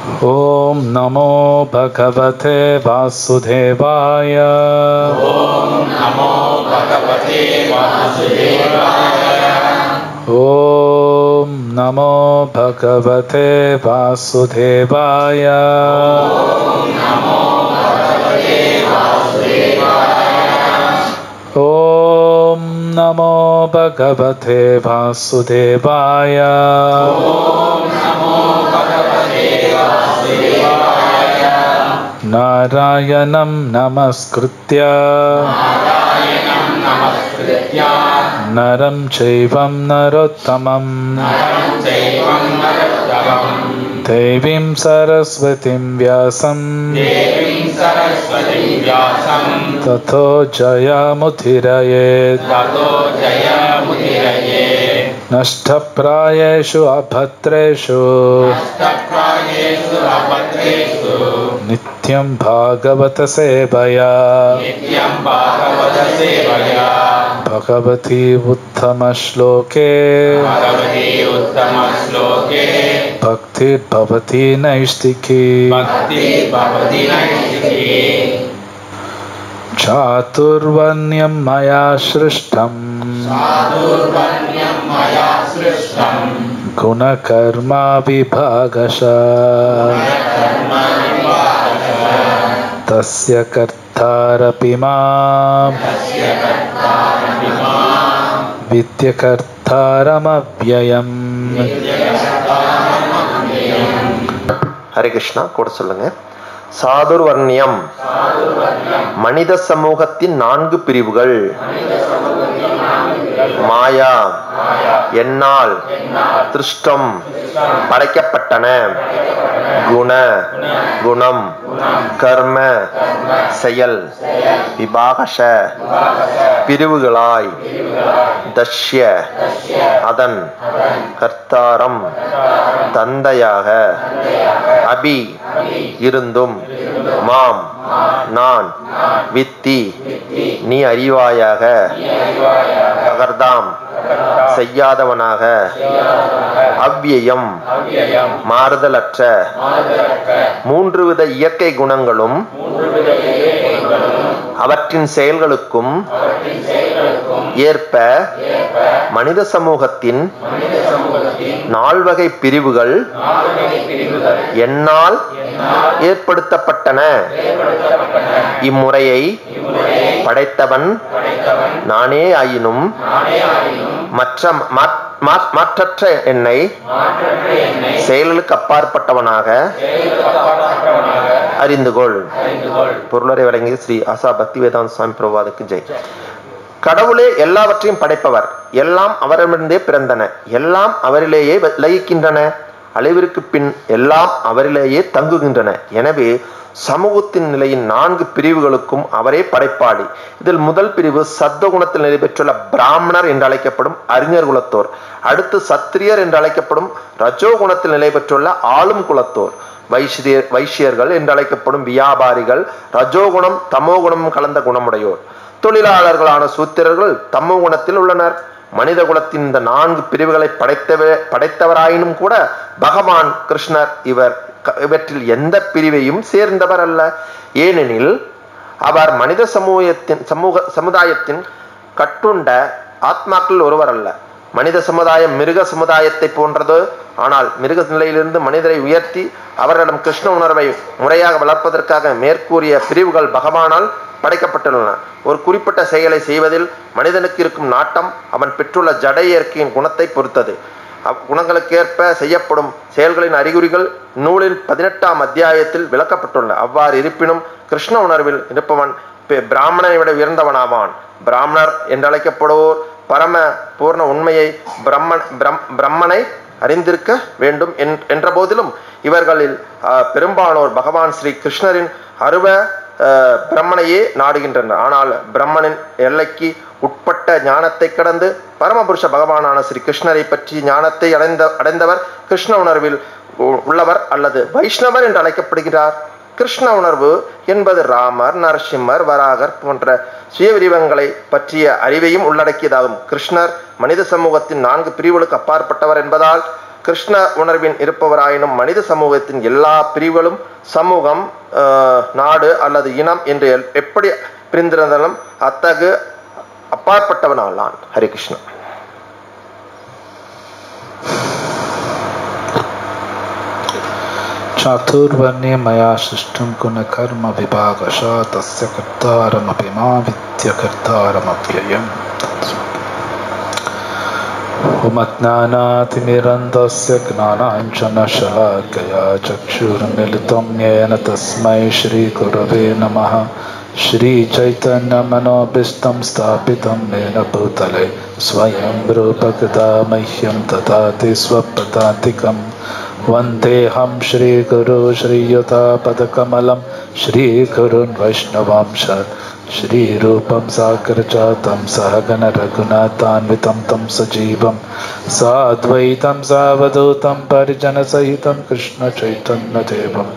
Om Namo Bhagavate Vasudevaya. Om Namo Bhagavate Vasudevaya. Om Namo Bhagavate Vasudevaya. Om Namo Bhagavate Vasudevaya. Om Namo Bhagavate Vasudevaya. Om Namo Bhagavate Vasudevaya. Narayanam Namaskritya Narayanam Namaskritya Naram Chaivam Narottamam Naram Chaivam Narottamam Devim Saraswatim Vyasam Devim Saraswatim Vyasam Tato Jayamudhirayet Tato Jayamudhirayet Nashtaprayeshu Abhatreshu Nashtaprayeshu Abhatreshu Nityam Bhagavata Sevaya Nityam Bhagavata Sevaya Bhagavati Uttama Shloke Bhagavati Uttama Shloke Bhakti Bhavati Naistiki Bhakti Bhavati Naistiki Chaturvanyam Maya Shrishtam Sadhurvanyam Maya Srishtam Gunakarma Vibhagasha Karma Vibhagasa Tasya Kartarapi Mam Tasya Kartaramimam Vidyakartaramapyayam. Hare Krishna கூட சொல்லுங்க. சாதுர்வர்ணியம் மனித சமூகத்தின் 4 பிரிவுகள். மாயா என்னால் திருஷ்டம் படைக்கப்பட்டன. குண குணம் கர்ம செயல் விபாகஷ பிரிவுகளாய் தஷ்ய அதன் கர்த்தாரம் தந்தையாக அபி இருந்தும் மாம் நான் வித்தி நீ அறிவாயாக அகர்தாம் செய்யாதவனாக அவ்யயம் மாறுதலற்ற 3 வித இயற்கை குணங்களும் அவற்றின் செயல்களுக்கும் ஏற்ப மனித சமூகத்தின் 4 வகை பிரிவுகள் என்னால் ஏற்படுத்தப்பட்டன. இம்முறையை படைத்தவன் நானே ஆயினும் மாற்றற்ற என்னை செயலுக்கு அப்பாற்பட்டவனாக அறிந்துகொள். பொருளரை வழங்கிய ஸ்ரீ ஆசா பக்தி வேதாந்த சுவாமி பிரபுபாதுக்கு ஜெய். கடவுளே எல்லாவற்றையும் படைப்பவர். எல்லாம் அவரிடமிருந்தே பிறந்தன. எல்லாம் அவரிலேயே லயிக்கின்றன. அழிவிற்கு பின் எல்லாம் அவரிலேயே தங்குகின்றன. எனவே சமூகத்தின் நிலையின் 4 பிரிவுகளுக்கும் அவரே படைப்பாளி. இதில் முதல் பிரிவு சத்துவகுணத்தில் நிலை பெற்றுள்ள பிராமணர் என்று அழைக்கப்படும் அறிஞர் குலத்தோர். அடுத்து சத்திரியர் என்று அழைக்கப்படும் ரஜோகுணத்தில் நிலை பெற்றுள்ள ஆளும் குலத்தோர். வைசியர்கள் என்று அழைக்கப்படும் வியாபாரிகள் ரஜோகுணம் தமோகுணம் கலந்த குணமுடையோர். தொழிலாளர்களான சூத்திரர்கள் தமோ குணத்தில் உள்ளனர். மனித குலத்தின் இந்த 4 பிரிவுகளை படைத்தவராயினும் கூட பகவான் கிருஷ்ணர் இவற்றில் எந்த பிரிவையும் சேர்ந்தவர் அல்ல. ஏனெனில் அவர் மனித சமுதாயத்தின் கட்டுண்ட ஆத்மாக்கள் ஒருவர் அல்ல. மனித சமுதாயம் மிருக சமுதாயத்தை போன்றது. ஆனால் மிருக நிலையிலிருந்து மனிதரை உயர்த்தி அவர்களிடம் கிருஷ்ண உணர்வை முறையாக வளர்ப்பதற்காக மேற்கூறிய பிரிவுகள் பகவானால் படைக்கப்பட்டுள்ளன. ஒரு குறிப்பிட்ட செயலை செய்வதில் மனிதனுக்கு இருக்கும் நாட்டம் அவன் பெற்றுள்ள ஜட இயற்கையின் குணத்தை பொறுத்தது. அக்குணங்களுக்கேற்ப செய்யப்படும் செயல்களின் அறிகுறிகள் நூலில் 18ஆம் அத்தியாயத்தில் விளக்கப்பட்டுள்ளன. அவ்வாறு இருப்பினும் கிருஷ்ண உணர்வில் இருப்பவன் பிராமணனை விட உயர்ந்தவனாவான். பிராமணர் என்றழைக்கப்படுவோர் பரம பூர்ண உண்மையை பிரம்மனை அறிந்திருக்க வேண்டும் என்ற போதிலும் இவர்களில் பெரும்பாலோர் பகவான் ஸ்ரீ கிருஷ்ணரின் அருவ பிரம்மனையே நாடுகின்றனர். ஆனால் பிரம்மனின் எல்லைக்கு உட்பட்ட ஞானத்தை கடந்து பரமபுருஷ பகவானான ஸ்ரீ கிருஷ்ணரை பற்றி ஞானத்தை அடைந்தவர் கிருஷ்ண உணர்வில் உள்ளவர் அல்லது வைஷ்ணவர் என்று அழைக்கப்படுகிறார். கிருஷ்ண உணர்வு என்பது ராமர், நரசிம்மர், வராகர் போன்ற சுய விரிவங்களை பற்றிய அறிவையும் உள்ளடக்கியதாகும். கிருஷ்ணர் மனித சமூகத்தின் 4 பிரிவுகளுக்கு அப்பாற்பட்டவர் என்பதால் கிருஷ்ண உணர்வின் இருப்பவராயினும் மனித சமூகத்தின் எல்லா பிரிவுகளும் சமூகம், நாடு அல்லது இனம் என்று எப்படி பிரிந்திருந்தாலும் அத்தகு அப்பாற்பட்டவனான். ஹரி கிருஷ்ணா. चातुर्वर्ण्य मया सृष्टं गुणकर्म विभागशः तस्य कर्तारमपि मा विद्य कर्तारमव्ययम्. उमज्ञानातिमिरन्धस्य ज्ञानाञ्जनशलाकया चक्षुर्मिलितं येन तस्मै श्रीगुरवे नमः. श्रीचैतन्यमनोभीष्टं स्थापितं येन भूतले स्वयं रूपकदा मह्यं ददाति स्वपदान्तिकम्. वन्देऽहं श्रीगुरो श्रीयुतापदकमलं श्रीगुरुन् वैष्णवांश श्रीरूपं साग्रजातं सहगण रघुनाथान्वितं तं सजीवं साद्वैतं सावधूतं परिजनसहितं कृष्णचैतन्यदेवं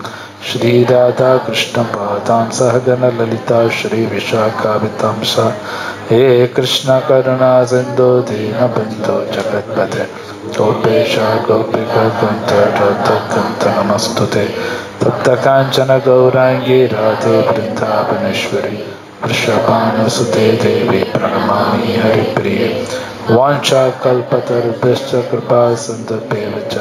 श्रीराधा कृष्णपादान् सहगण ललिता श्रीविशाखावितांश. हे कृष्ण करुणा सिन्धो दीनबन्धो जगत्पते गोपेश गोपिका कुन्त राधाकान्त नमस्तुते. तप्तकाञ्चन गौराङ्गी राधे वृन्दावनेश्वरी वृषभानुसुते देवी प्रणमामि हरिप्रिये. वाञ्छाकल्पतरुभ्यश्च कृपा सिन्धुभ्येव च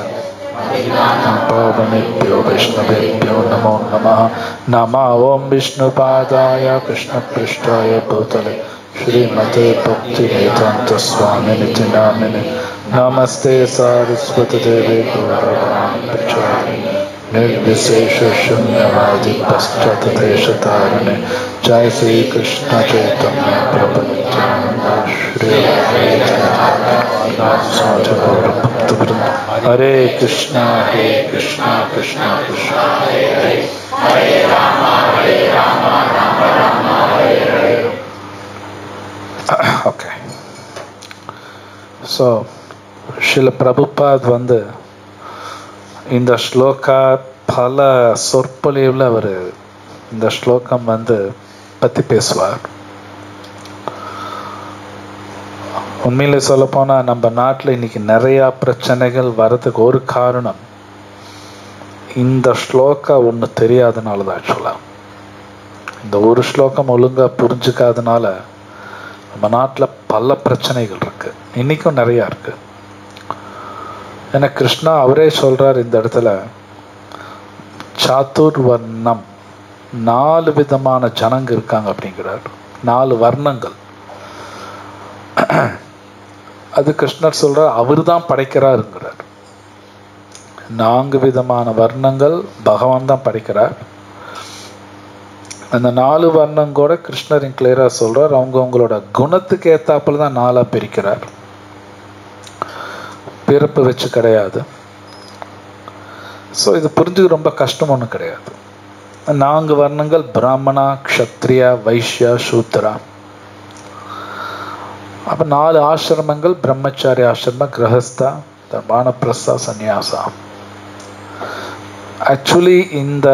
पावनेभ्यो वैष्णवेभ्यो नमो नमः. नमः ॐ विष्णुपादाय कृष्णपृष्ठाय भूतले श्रीमते भक्तिवेदान्त स्वामिनिति नामिने. नमस्ते सारस्वती देवी गौरवाणी प्रचारिणे निर्विशेष शून्यवादी पश्चात्देशतारिणे. जय श्री कृष्ण चैतन्य प्रभु नित्यानंद श्री भक्तवृंद. हरे कृष्णा कृष्णा कृष्णा हरे राम राम राम हरे. Okay. So, ஸ்ரீல பிரபுபாத் இந்த ஸ்லோகா பல சொற்பொழிவில் அவர் இந்த ஸ்லோகம் பற்றி பேசுவார். உண்மையில சொல்ல போனால் நம்ம நாட்டில் இன்னைக்கு நிறையா பிரச்சனைகள் வர்றதுக்கு ஒரு காரணம் இந்த ஸ்லோகா ஒன்று தெரியாதனால தான். ஆக்சுவலாக இந்த ஒரு ஸ்லோகம் ஒழுங்காக புரிஞ்சுக்காதனால நம்ம நாட்டில் பல பிரச்சனைகள் இருக்கு, இன்னைக்கும் நிறையா இருக்கு. ஏன்னா கிருஷ்ணா அவரே சொல்றார் இந்த இடத்துல, சாதுர்வர்ணம் 4 விதமான ஜனங்க இருக்காங்க அப்படிங்கிறார். 4 வர்ணங்கள். அது கிருஷ்ணர் சொல்றார், அவர் தான் படைக்கிறாருங்கிறார். 4 விதமான வர்ணங்கள் பகவான் தான் படைக்கிறார். அந்த 4 வர்ணம் கூட கிருஷ்ணர் கிளியரா சொல்றார், அவங்களோட குணத்துக்கு ஏத்தாப்புல தான் 4ஆ பிரிக்கிறார். பிறப்பு வச்சு கிடையாது. ஸோ இது புரிஞ்சுக்க ரொம்ப கஷ்டம் ஒன்றும் கிடையாது. 4 வர்ணங்கள் பிராமணா, க்ஷத்ரியா, வைஷ்யா, சூத்ரா. அப்போ 4 ஆசிரமங்கள், பிரம்மச்சாரி ஆசிரம, கிரகஸ்தா, வானப்பிரஸ்தா, சந்நியாசா. ஆக்சுவலி இந்த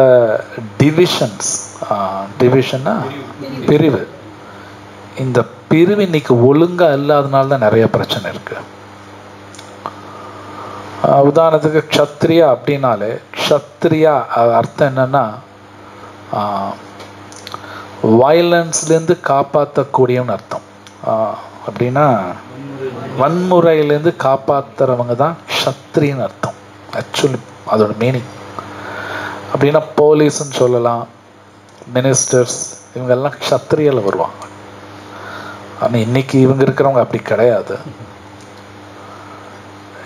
டிவிஷன்னா பிரிவு, இந்த பிரிவு இன்னைக்கு ஒழுங்கா இல்லாதனால தான் நிறைய பிரச்சனை இருக்கு. உதாரணத்துக்கு க்ஷத்ரியா அப்படின்னாலே, க்ஷத்ரியா அர்த்தம் என்னன்னா வயலன்ஸ்லேருந்து காப்பாற்றக்கூடியவன்னு அர்த்தம். அப்படின்னா வன்முறையிலேருந்து காப்பாற்றுறவங்க தான் க்ஷத்ரின்னு அர்த்தம். ஆக்சுவலி அதோட மீனிங் அப்படின்னா போலீஸ்ன்னு சொல்லலாம், மினிஸ்டர்ஸ், இவங்கெல்லாம் க்ஷத்ரியில் வருவாங்க. ஆனால் இன்னைக்கு இவங்க இருக்கிறவங்க அப்படி கிடையாது.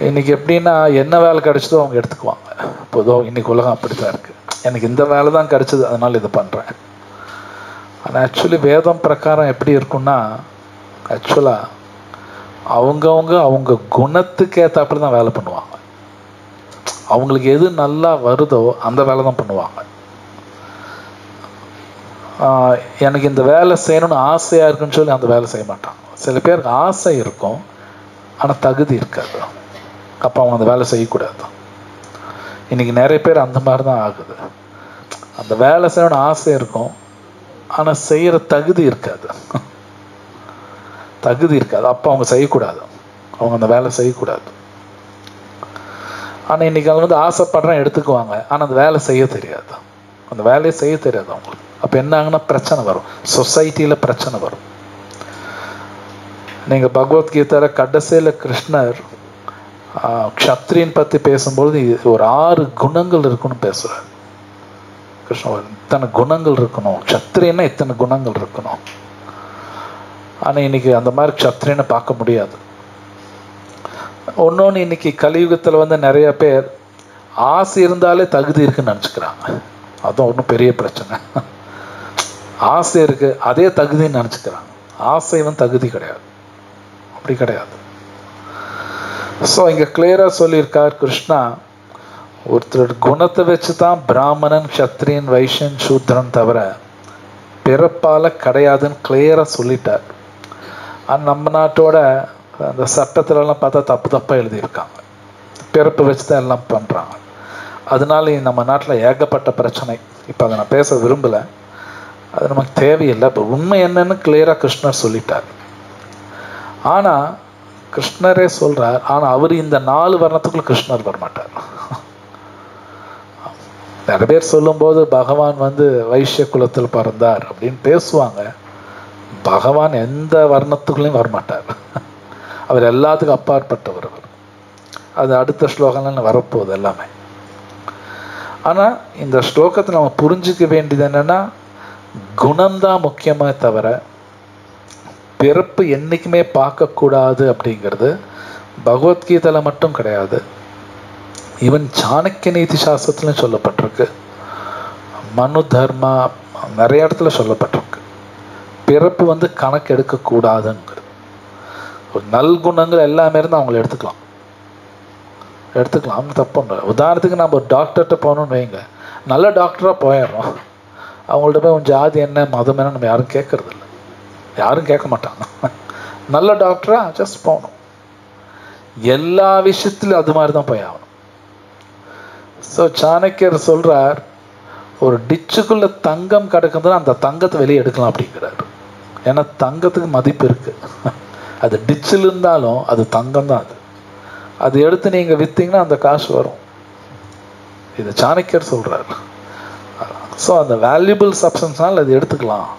இன்னைக்கு எப்படின்னா என்ன வேலை கிடைச்சதோ அவங்க எடுத்துக்குவாங்க. பொதுவாக இன்னைக்கு உலகம் அப்படித்தான் இருக்கு. எனக்கு இந்த வேலை தான் கிடைச்சது அதனால இதை பண்ணுறேன். ஆனால் ஆக்சுவலி வேதம் பிரகாரம் எப்படி இருக்குன்னா, ஆக்சுவலாக அவங்க குணத்துக்கு ஏற்றாப்புல தான் வேலை பண்ணுவாங்க. அவங்களுக்கு எது நல்லா வருதோ அந்த வேலை தான் பண்ணுவாங்க. எனக்கு இந்த வேலை செய்யணும்னு ஆசையாக இருக்குன்னு சொல்லி அந்த வேலை செய்ய மாட்டாங்க. சில பேருக்கு ஆசை இருக்கும் ஆனால் தகுதி இருக்காது, அப்போ அவங்க அந்த வேலை செய்யக்கூடாது. இன்னைக்கு நிறைய பேர் அந்த மாதிரி தான் ஆகுது. அந்த வேலை செய்யணும்னு ஆசை இருக்கும் ஆனால் செய்கிற தகுதி இருக்காது, அப்போ அவங்க செய்யக்கூடாது, அவங்க அந்த வேலை செய்யக்கூடாது. ஆனால் இன்னைக்கு அவங்க வந்து ஆசைப்படுறேன் எடுத்துக்குவாங்க, ஆனால் அந்த வேலை செய்ய தெரியாது, அந்த வேலையை செய்ய தெரியாது அவங்களுக்கு. அப்போ என்ன ஆகுனா பிரச்சனை வரும், சொசைட்டியில் பிரச்சனை வரும். நீங்கள் பகவத்கீதையில் கடைசியில் கிருஷ்ணர் க்ஷத்ரியன் பற்றி பேசும்பொழுது ஒரு 6 குணங்கள் இருக்குன்னு பேசுகிறார். கிருஷ்ணர் இத்தனை குணங்கள் இருக்கணும், க்ஷத்ரியன்னா இத்தனை குணங்கள் இருக்கணும். ஆனால் இன்னைக்கு அந்த மாதிரி க்ஷத்ரியனை பார்க்க முடியாது. ஒன்னொன்று, இன்னைக்கு கலியுகத்தில் வந்து நிறைய பேர் ஆசை இருந்தாலே தகுதி இருக்குன்னு நினச்சிக்கிறாங்க. அதுவும் ஒன்றும் பெரிய பிரச்சனை. ஆசை இருக்கு அதே தகுதின்னு நினச்சிக்கிறாங்க. ஆசை வந்து தகுதி கிடையாது, அப்படி கிடையாது. ஸோ இங்கே கிளியராக சொல்லியிருக்கார் கிருஷ்ணா, ஒருத்தர் குணத்தை வச்சு தான் பிராமணன், க்ஷத்ரியன், வைஷ்யன், சூத்ரன் தவிர பிறப்பால் கிடையாதுன்னு கிளியராக சொல்லிட்டார். நம்ம நாட்டோட அந்த சட்டத்திலலாம் பார்த்தா தப்பாக எழுதியிருக்காங்க, பிறப்பு வச்சு தான் எல்லாம் பண்ணுறாங்க. அதனால நம்ம நாட்டில் ஏகப்பட்ட பிரச்சனை. இப்போ அதை நான் பேச விரும்பலை, அது நமக்கு தேவையில்லை. இப்போ உண்மை என்னன்னு கிளியராக கிருஷ்ணர் சொல்லிட்டார். ஆனால் கிருஷ்ணரே சொல்றார், ஆனால் அவர் இந்த 4 வர்ணத்துக்குள்ள கிருஷ்ணர் வரமாட்டார். நிறைய பேர் சொல்லும்போது பகவான் வந்து வைஷ்ய குலத்தில் பிறந்தார் அப்படின்னு பேசுவாங்க. பகவான் எந்த வர்ணத்துக்குள்ளேயும் வரமாட்டார். அவர் எல்லாத்துக்கும் அப்பாற்பட்டவர். அவர் அது அடுத்த ஸ்லோகம்லாம் வரப்போகுது எல்லாமே. ஆனால் இந்த ஸ்லோகத்தை நம்ம புரிஞ்சிக்க வேண்டியது என்னன்னா, குணம்தான் முக்கியமே தவிர பிறப்பு என்றைக்குமே பார்க்கக்கூடாது அப்படிங்கிறது பகவத்கீதையில் மட்டும் கிடையாது, ஈவன் சாணக்கிய நீதி சாஸ்திரத்துலையும் சொல்லப்பட்டிருக்கு, மனு தர்மா நிறைய இடத்துல சொல்லப்பட்டிருக்கு. பிறப்பு வந்து கணக்கு எடுக்கக்கூடாதுங்கிறது. ஒரு நல்குணங்கள் எல்லாமே இருந்து அவங்கள எடுத்துக்கலாம், தப்பு இல்லை. உதாரணத்துக்கு நம்ம ஒரு டாக்டர்கிட்ட போகணுன்னு வைங்க, நல்ல டாக்டராக போயிடுறோம், அவங்கள்ட்ட போய் உன் ஜாதி என்ன மதம் என்ன நம்ம யாரும் கேட்கறது இல்லை, யாரும் கேட்க மாட்டாங்க. நல்ல டாக்டரா ஜஸ்ட் போகணும். எல்லா விஷயத்திலும் அது மாதிரி தான் போய் ஆகணும். ஸோ சாணக்கியர் சொல்றார், ஒரு டிச்சுக்குள்ள தங்கம் கிடக்குதுன்னா அந்த தங்கத்தை வெளியே எடுக்கலாம் அப்படிங்கிறார். ஏன்னா தங்கத்துக்கு மதிப்பு இருக்கு. அது டிச்சில் இருந்தாலும் அது தங்கம் தான். அது எடுத்து நீங்க வித்தீங்கன்னா அந்த காசு வரும். இது சாணக்கியர் சொல்றார். ஸோ அந்த வேல்யூபிள் சப்ஸ்டன்ஸ்னால அது எடுத்துக்கலாம்.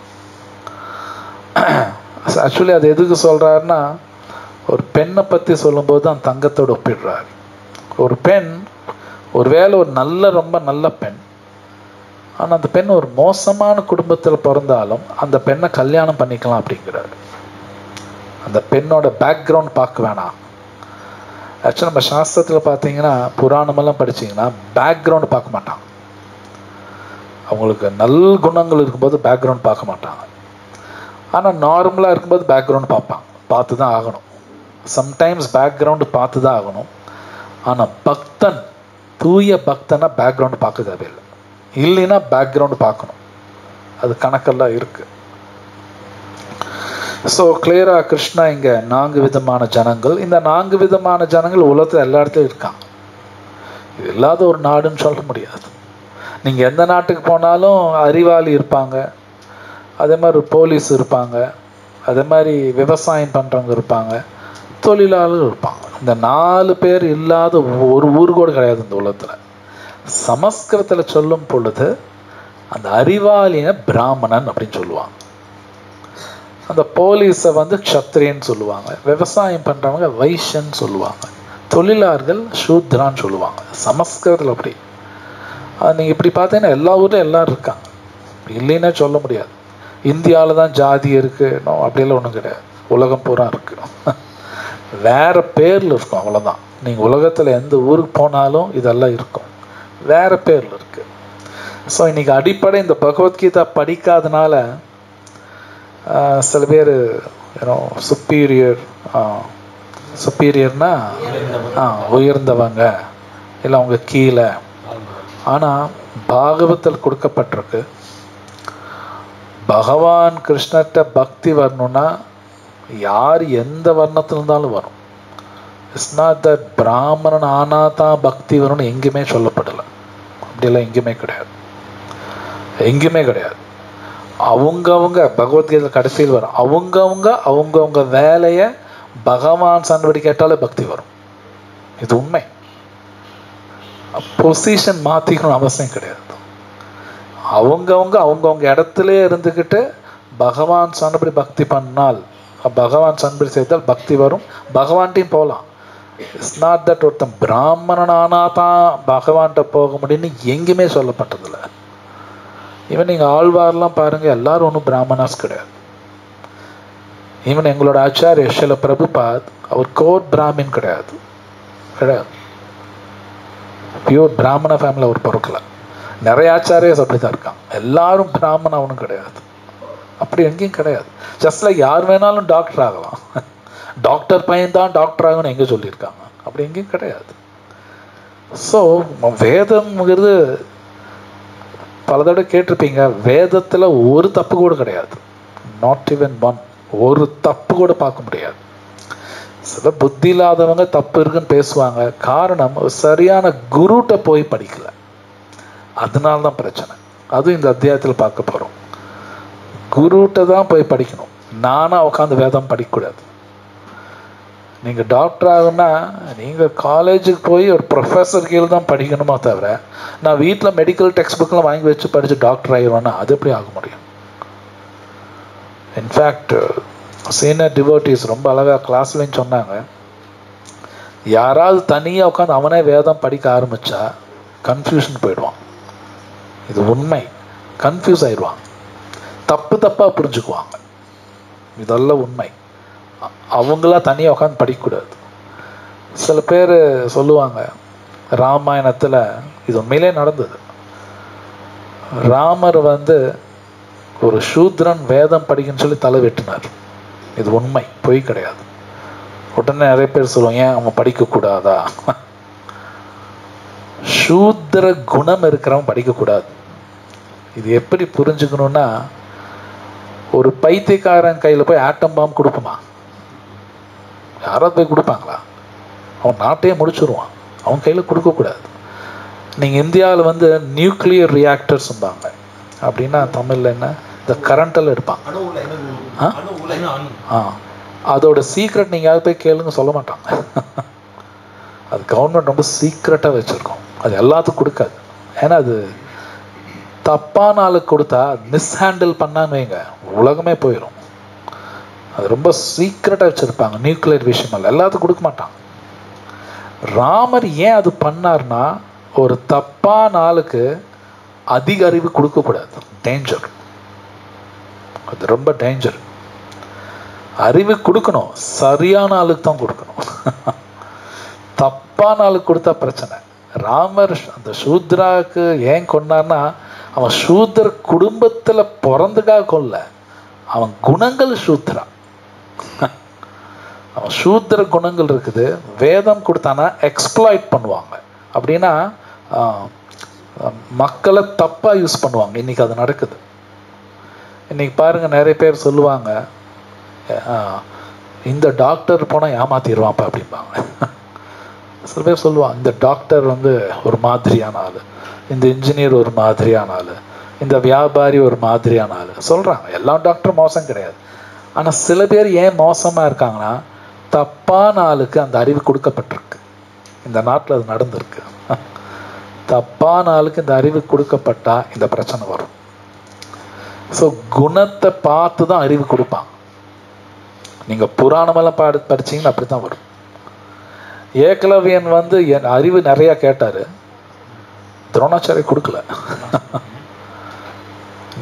ஆக்சுவலி அது எதுக்கு சொல்றாருன்னா, ஒரு பெண்ணை பற்றி சொல்லும்போது தான் தங்கத்தோடு ஒப்பிடுறார். ஒரு பெண் ஒருவேளை ஒரு ரொம்ப நல்ல பெண், ஆனால் அந்த பெண் ஒரு மோசமான குடும்பத்தில் பிறந்தாலும் அந்த பெண்ணை கல்யாணம் பண்ணிக்கலாம் அப்படிங்கிறார். அந்த பெண்ணோட பேக்ரவுண்ட் பார்க்க வேணாம். ஆக்சுவலி நம்ம சாஸ்திரத்தில் பார்த்தீங்கன்னா, புராணமெல்லாம் படிச்சிங்கன்னா பேக்ரவுண்ட் பார்க்க மாட்டாங்க. அவங்களுக்கு நல் குணங்கள் இருக்கும்போது பேக்ரவுண்ட் பார்க்க மாட்டாங்க. ஆனால் நார்மலாக இருக்கும்போது பேக்ரவுண்ட் பார்த்து தான் ஆகணும். சம்டைம்ஸ் பேக்ரவுண்டு பார்த்து தான் ஆகணும். ஆனால் பக்தன், தூய பக்தனா பேக்ரவுண்டு பார்க்க தேவையில்லை, இல்லைன்னா பேக்ரவுண்டு பார்க்கணும். அது கணக்கெல்லாம் இருக்கு. ஸோ கிளியராக கிருஷ்ணா இங்கே 4 விதமான ஜனங்கள், இந்த 4 விதமான ஜனங்கள் உலகத்தில் எல்லா இடத்துலையும் இருக்காங்க. இது இல்லாத ஒரு நாடுன்னு சொல்ல முடியாது. நீங்கள் எந்த நாட்டுக்கு போனாலும் அறிவாளி இருப்பாங்க, அதே மாதிரி போலீஸ் இருப்பாங்க, அதே மாதிரி விவசாயம் பண்ணுறவங்க இருப்பாங்க, தொழிலாளர்கள் இருப்பாங்க. இந்த 4 பேர் இல்லாத ஒரு ஊர் கூட கிடையாது இந்த உலகத்தில். சமஸ்கிருதத்தில் சொல்லும் பொழுது அந்த அறிவாளியை பிராமணன் அப்படின்னு சொல்லுவாங்க, அந்த போலீஸை வந்து க்ஷத்ரியன்னு சொல்லுவாங்க, விவசாயம் பண்ணுறவங்க வைஷ்யன்னு சொல்லுவாங்க, தொழிலாளர்கள் சூத்ரான்னு சொல்லுவாங்க. சமஸ்கிருதத்தில் அப்படி. நீங்கள் இப்படி பார்த்தீங்கன்னா எல்லா ஊர்லையும் எல்லோரும் இருக்காங்க, இல்லைன்னே சொல்ல முடியாது. இந்தியாவில் தான் ஜாதி இருக்குன்னு அப்படியெல்லாம் ஒன்றும் கிடையாது, உலகம் பூரா இருக்கு. வேறு பேரில் இருக்கும், அவ்வளோதான். நீங்கள் உலகத்தில் எந்த ஊருக்கு போனாலும் இதெல்லாம் இருக்கும், வேறு பேரில் இருக்குது. ஸோ இன்றைக்கி அடிப்படை இந்த பகவத்கீதா படிக்காதனால சில பேர் சுப்பீரியர்னா உயர்ந்தவங்க, இல்லை அவங்க கீழே. ஆனால் பாகவத்தில் கொடுக்கப்பட்டிருக்கு, பகவான் கிருஷ்ணர்கிட்ட பக்தி வரணும்னா யார் எந்த வர்ணத்தில் இருந்தாலும் வரும். இட்ஸ் நாட் தட் பிராமணன் ஆனா தான் பக்தி வரும்னு எங்கேயுமே சொல்லப்படலை. அப்படியெல்லாம் எங்கேயுமே கிடையாது, எங்கேயுமே கிடையாது. அவங்கவுங்க பகவத்கீதை கடைசியில் வரும், அவங்கவுங்க வேலையை பகவான் சன்படி கேட்டாலே பக்தி வரும். இது உண்மை. பொசிஷன் மாற்றிக்கணும் அவசியம் கிடையாது. அவங்கவுங்க இடத்துல இருந்துக்கிட்டு பகவான் சொன்னபடி பக்தி பண்ணால், பகவான் சொன்னபடி செய்தால் பக்தி வரும். பகவான்ட்டையும் போகலாம். இட்ஸ் நாட் தட் ஒருத்தன் பிராமணன் ஆனா தான் பகவான்கிட்ட போக முடியும்னு எங்கேயுமே சொல்லப்பட்டதில்லை. ஈவன் நீங்கள் ஆழ்வார்லாம் பாருங்கள், எல்லாரும் ஒன்றும் பிராமணாஸ் கிடையாது. ஈவன் எங்களோட ஆச்சாரிய சில பிரபுபாத், அவர் கோட் பிராமின் கிடையாது. பியூர் பிராமண ஃபேமிலி அவர் பிறக்கல. நிறைய ஆச்சாரியஸ் அப்படி தான் இருக்காங்க. எல்லாரும் பிராமணன் அவனும் கிடையாது. அப்படி எங்கேயும் கிடையாது. ஜஸ்ட் லைக் யார் வேணாலும் டாக்டர் ஆகலாம். டாக்டர் பையன் தான் டாக்டர் ஆகணும்னு எங்கே சொல்லியிருக்காங்க? அப்படி எங்கேயும் கிடையாது. ஸோ வேதம்ங்கிறது பல தடவை கேட்டிருப்பீங்க, வேதத்தில் ஒரு தப்பு கூட கிடையாது. Not even one. ஒரு தப்பு கூட பார்க்க முடியாது. சில புத்தி இல்லாதவங்க தப்பு இருக்குன்னு பேசுவாங்க. காரணம், சரியான குருட்ட போய் படிக்கல. அதனால தான் பிரச்சனை. அதுவும் இந்த அத்தியாயத்தில் பார்க்க போகிறோம். குருட்ட தான் போய் படிக்கணும். நானாக உட்காந்து வேதம் படிக்கக்கூடாது. நீங்கள் டாக்டர் ஆகுன்னா நீங்கள் காலேஜுக்கு போய் ஒரு ப்ரொஃபஸர் கீழே தான் படிக்கணுமா தவிர, நான் வீட்டில் மெடிக்கல் டெக்ஸ்ட் புக்கெலாம் வாங்கி வச்சு படித்து டாக்டர் ஆகிடுவேன்னா அது எப்படி ஆக முடியும்? இன்ஃபேக்ட் சீனியர் டிவோட்டீஸ் ரொம்ப அழகாக கிளாஸ்லன்னு சொன்னாங்க, யாராவது தனியாக உட்காந்து அவனே வேதம் படிக்க ஆரம்பித்தா கன்ஃபியூஷன் போயிடுவான். இது உண்மை. கன்ஃபியூஸ் ஆயிடுவான். தப்பாக புரிஞ்சுக்குவாங்க. இதெல்லாம் உண்மை. அவங்களா தனியாக உட்காந்து படிக்கக்கூடாது. சில பேர் சொல்லுவாங்க, ராமாயணத்தில் இது உண்மையிலே நடந்தது. ராமர் ஒரு சூத்ரன் வேதம் படிக்கணும்னு சொல்லி தலை வெட்டினார். இது உண்மை, பொய் கிடையாது. உடனே நிறைய பேர் சொல்லுவாங்க, ஏன் அவன் படிக்கக்கூடாதா? சூத்திர குணம் இருக்கிறவன் படிக்கக்கூடாது. இது எப்படி புரிஞ்சுக்கணும்னா, ஒரு பைத்தியக்காரன் கையில் போய் ஆட்டம் பாம் கொடுக்குமா? யாராவது போய் கொடுப்பாங்களா? அவன் நாட்டையே முடிச்சுடுவான். அவன் கையில் கொடுக்கக்கூடாது. நீங்கள் இந்தியாவில் நியூக்ளியர் ரியாக்டர்ஸ்ம்பாங்க. அப்படின்னா தமிழில் என்ன? இந்த கரண்டெல்லாம் எடுப்பாங்க. அதோட சீக்ரெட் நீங்கள் யாரும் போய் கேளுங்க, சொல்ல மாட்டாங்க. அது கவர்மெண்ட் ரொம்ப சீக்ரெட்டாக வச்சுருக்கோம். அது எல்லாத்துக்கும் கொடுக்காது. ஏன்னா அது தப்பான ஆளுக்கு கொடுத்தா மிஸ்ஹேண்டில் பண்ணான்னு வைங்க, உலகமே போயிடும். அது ரொம்ப சீக்ரெட்டாக வச்சுருப்பாங்க. நியூக்ளியர் விஷயம் எல்லாத்துக்கும் கொடுக்க மாட்டாங்க. ராமர் ஏன் அது பண்ணார்னா, ஒரு தப்பான ஆளுக்கு அதிக அறிவு கொடுக்கக்கூடாது. டேஞ்சர். அது ரொம்ப டேஞ்சர். அறிவு கொடுக்கணும், சரியான ஆளுக்கு தான் கொடுக்கணும். தப்பான ஆளுக்கு கொடுத்தா பிரச்சனை. ராமர் அந்த சூத்ராவுக்கு ஏன் கொண்டார்னா, அவன் சூத்ர குடும்பத்தில் பிறந்துக்காக கொல்ல, அவன் குணங்கள் சூத்ரா. அவன் சூத்ர குணங்கள் இருக்குது. வேதம் கொடுத்தானா எக்ஸ்ப்ளாய்ட் பண்ணுவாங்க. அப்படின்னா மக்களை தப்பாக யூஸ் பண்ணுவாங்க. இன்னைக்கு அது நடக்குது. இன்னைக்கு பாருங்க, நிறைய பேர் சொல்லுவாங்க, இந்த டாக்டர் போனால் ஏமாத்திடுவான்ப்பா அப்படிம்பாங்க. சில பேர் சொல்லுவாங்க, இந்த டாக்டர் ஒரு மாதிரியான ஆள், இந்த இன்ஜினியர் ஒரு மாதிரியான ஆள், இந்த வியாபாரி ஒரு மாதிரியான ஆள் சொல்கிறாங்க. எல்லா டாக்டரும் மோசம் கிடையாது. ஆனால் சில பேர் ஏன் மோசமாக இருக்காங்கன்னா, தப்பான ஆளுக்கு அந்த அறிவு கொடுக்கப்பட்டிருக்கு. இந்த நாட்டில் அது நடந்திருக்கு. தப்பான ஆளுக்கு இந்த அறிவு கொடுக்கப்பட்டா இந்த பிரச்சனை வரும். ஸோ குணத்தை பார்த்து தான் அறிவு கொடுப்பாங்க. நீங்கள் புராணமெல்லாம் படிச்சீங்கன்னா அப்படி தான் வரும். ஏகலவ்யன் என் அறிவு நிறையா கேட்டார், துரோணாச்சாரிய கொடுக்கல.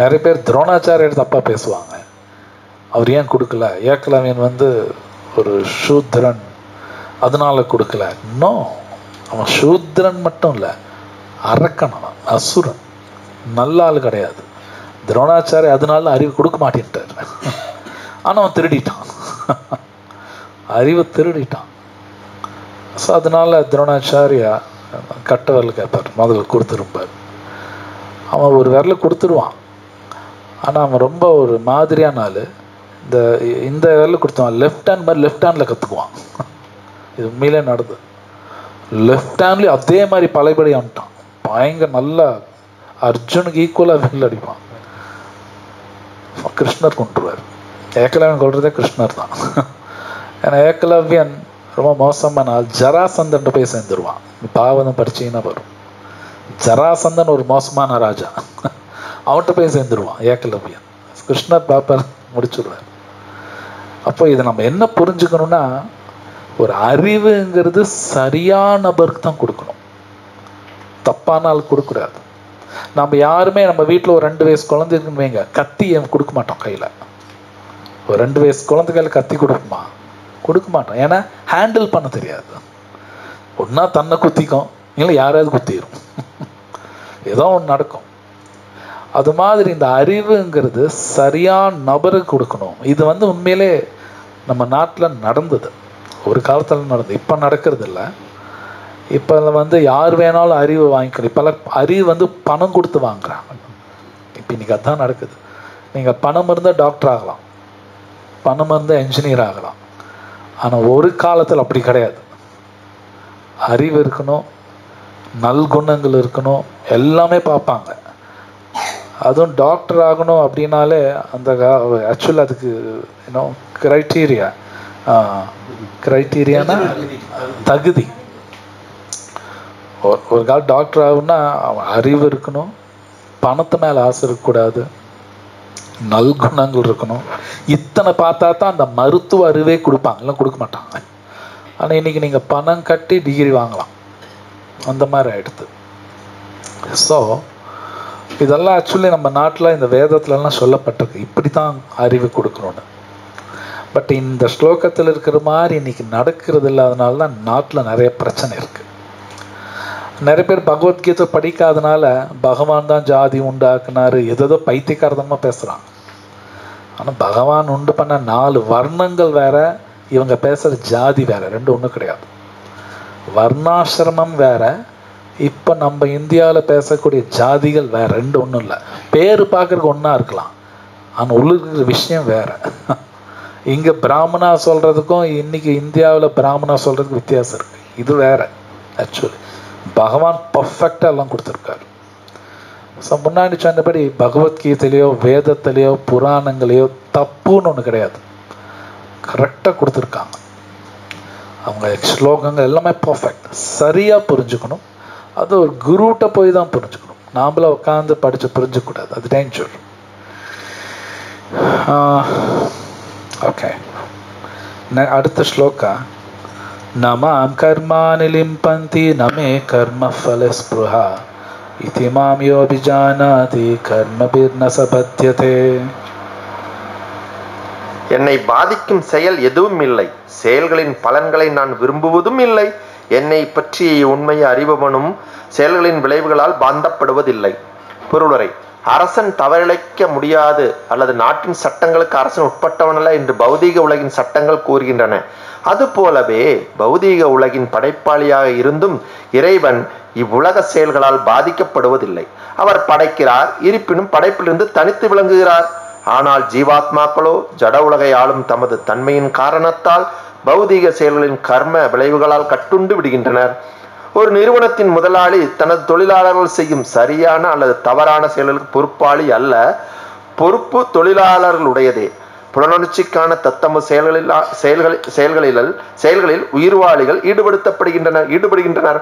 நிறைய பேர் துரோணாச்சாரியர் தப்பாக பேசுவாங்க. அவர் ஏன் கொடுக்கல? ஏகலவ்யன் ஒரு சூத்ரன் அதனால கொடுக்கல. இன்னும் அவன் சூத்ரன் மட்டும் இல்லை, அரக்கன், அவன் அசுரன், நல்ல ஆள் கிடையாது. துரோணாச்சாரிய அதனால அறிவு கொடுக்க மாட்டேன்ட்டார். ஆனால் அவன் திருடிட்டான், அறிவு திருடிட்டான். ஸோ அதனால துரோணாச்சாரியா கட்ட விரல் கேட்பார், முதல்ல கொடுத்துருப்பார். அவன் ஒரு விரல கொடுத்துருவான். ஆனால் அவன் ரொம்ப ஒரு மாதிரியான ஆள். இந்த விரல கொடுத்துவான், லெஃப்ட் ஹேண்ட் மாதிரி லெஃப்ட் ஹேண்டில் கற்றுக்குவான். இது உண்மையிலே நடந்தது. லெஃப்ட் ஹேண்ட்லேயும் அதே மாதிரி பழையபடி வந்துட்டான். பயங்கர நல்லா அர்ஜுனுக்கு ஈக்குவலாக வில் அடிப்பான். கிருஷ்ணர் கொண்டுருவார். ஏகலவ்யன் கொள்றதே கிருஷ்ணர் தான். ஏன்னா ஏகலவ்யன் ரொம்ப மோசமான ஆள். ஜராசந்தன் போய் சேர்ந்துருவான். பாவதம் படிச்சீங்கன்னா வரும். ஜராசந்தன் ஒரு மோசமான ராஜா, அவன்கிட்ட போய் சேர்ந்துருவான் ஏகலவ்யன். கிருஷ்ணர் பாப்பர் முடிச்சுடுவார். அப்போ இதை நம்ம என்ன புரிஞ்சுக்கணும்னா, ஒரு அறிவுங்கிறது சரியான நபருக்கு தான் கொடுக்கணும், தப்பான ஆள் கொடுக்கூடாது. நம்ம யாருமே நம்ம வீட்டில் ஒரு 2 வயசு குழந்தை இருக்குன்னு வைங்க, கத்தி கொடுக்க மாட்டோம் கையில். ஒரு 2 வயசு குழந்தை கையில் கத்தி கொடுக்குமா? கொடுக்க மாட்டோம். ஏன்னா ஹேண்டில் பண்ண தெரியாது. ஒன்றா தன்னை குத்திக்கும், இல்லை யாராவது குத்திடும், ஏதோ ஒன்று நடக்கும். அது மாதிரி இந்த அறிவுங்கிறது சரியான நபருக்கு கொடுக்கணும். இது உண்மையிலே நம்ம நாட்டில் நடந்தது, ஒரு காலத்தில் நடந்தது, இப்போ நடக்கிறது இல்லை. இப்போ யார் வேணாலும் அறிவு வாங்கிக்கணும். இப்போல்லாம் அறிவு பணம் கொடுத்து வாங்குறாங்க. இப்போ இன்னைக்கு அதுதான் நடக்குது. நீங்கள் பணம் இருந்தால் டாக்டர் ஆகலாம், பணம் இருந்தால் என்ஜினியர் ஆகலாம். ஆனால் ஒரு காலத்தில் அப்படி கிடையாது. அறிவு இருக்கணும், நல்குணங்கள் இருக்கணும், எல்லாமே பார்ப்பாங்க. அதுவும் டாக்டர் ஆகணும் அப்படின்னாலே அந்த ஆக்சுவலாக அதுக்கு கிரைட்டீரியானா தகுதி. ஒரு கால டாக்டர் ஆகுன்னா அறிவு இருக்கணும், பணத்து மேலே ஆசை இருக்கக்கூடாது, நல்குணங்கள் இருக்கணும். இத்தனை பார்த்தா தான் அந்த மருத்துவ அறிவே கொடுப்பாங்க, இல்லை கொடுக்க மாட்டாங்க. ஆனால் இன்னைக்கு நீங்கள் பணம் கட்டி டிகிரி வாங்கலாம், அந்த மாதிரி ஆயிடுது. ஸோ இதெல்லாம் ஆக்சுவலி நம்ம நாட்டில் இந்த வேதத்துலலாம் சொல்லப்பட்டிருக்கு, இப்படி தான் அறிவு கொடுக்கணும்னு. பட் இந்த ஸ்லோகத்தில் இருக்கிற மாதிரி இன்னைக்கு நடக்கிறது இல்லை. அதனால தான் நாட்டில் நிறைய பிரச்சனை இருக்குது. நிறைய பேர் பகவத்கீதை படிக்காதனால பகவான் தான் ஜாதி உண்டாக்குனாரு, எதோ பைத்தியக்காரதமாக பேசுகிறான். ஆனால் பகவான் உண்டு பண்ண 4 வர்ணங்கள் வேற, இவங்க பேசுகிற ஜாதி வேற, ரெண்டு ஒன்றும் கிடையாது. வர்ணாசிரமம் வேற, இப்போ நம்ம இந்தியாவில் பேசக்கூடிய ஜாதிகள் வேற, ரெண்டு ஒன்றும் இல்லை. பேர் பார்க்குறதுக்கு ஒன்றா இருக்கலாம், ஆனால் உள்ளுக்கிற விஷயம் வேற. இங்கே பிராமணா சொல்கிறதுக்கும் இன்னைக்கு இந்தியாவில் பிராமணா சொல்கிறதுக்கு வித்தியாசம் இருக்குது. இது வேற. ஆக்சுவலி பகவான் பர்ஃபெக்டாக எல்லாம் கொடுத்துருக்காரு. ஸோ முன்னாடி சொன்னபடி பகவத்கீதையிலையோ வேதத்திலையோ புராணங்களையோ தப்புன்னு ஒன்று கிடையாது, கரெக்டாக கொடுத்துருக்காங்க. அவங்க ஸ்லோகங்கள் எல்லாமே பர்ஃபெக்ட், சரியாக புரிஞ்சுக்கணும். அது ஒரு குருட்ட போய் தான் புரிஞ்சுக்கணும், நாமள உட்காந்து படித்து புரிஞ்சுக்கூடாது, அது டேஞ்சர். ஓகே, அடுத்த ஸ்லோகா. நமாம் கர்மாணி லிம்பந்தி நமே கர்ம ஃபல ஸ்ப்ருஹா இதி மாம் யோபிஜானாதி கர்மபிர்ன சபத்யதே. என்னை பாதிக்கும் செயல் எதுவும் இல்லை, செயல்களின் பலன்களை நான் விரும்புவதும் இல்லை. என்னை பற்றிய உண்மையை அறிபவனும் செயல்களின் விளைவுகளால் பாந்தப்படுவதில்லை. பொருளுரை. அரசன் தவறிழைக்க முடியாது அல்லது நாட்டின் சட்டங்களுக்கு அரசன் உட்பட்டவனல்ல என்று பௌதீக உலகின் சட்டங்கள் கூறுகின்றன. அதுபோலவே பௌதீக உலகின் படைப்பாளியாக இருந்தும் இறைவன் இவ்வுலக செயல்களால் பாதிக்கப்படுவதில்லை. அவர் படைக்கிறார், இருப்பினும் படைப்பிலிருந்து தனித்து விளங்குகிறார். ஆனால் ஜீவாத்மாக்களோ ஜட உலகை ஆளும் தமது தன்மையின் காரணத்தால் பௌதீக செயல்களின் கர்ம விளைவுகளால் கட்டுண்டு விடுகின்றனர். ஒரு நிறுவனத்தின் முதலாளி தனது தொழிலாளர்கள் செய்யும் சரியான அல்லது தவறான செயல்களுக்கு பொறுப்பாளி அல்ல, பொறுப்பு தொழிலாளர்களுடையதே. புலனுணர்ச்சிக்கான தத்தம செயல்களில் உயிர்வாளிகள் ஈடுபடுகின்றனர்.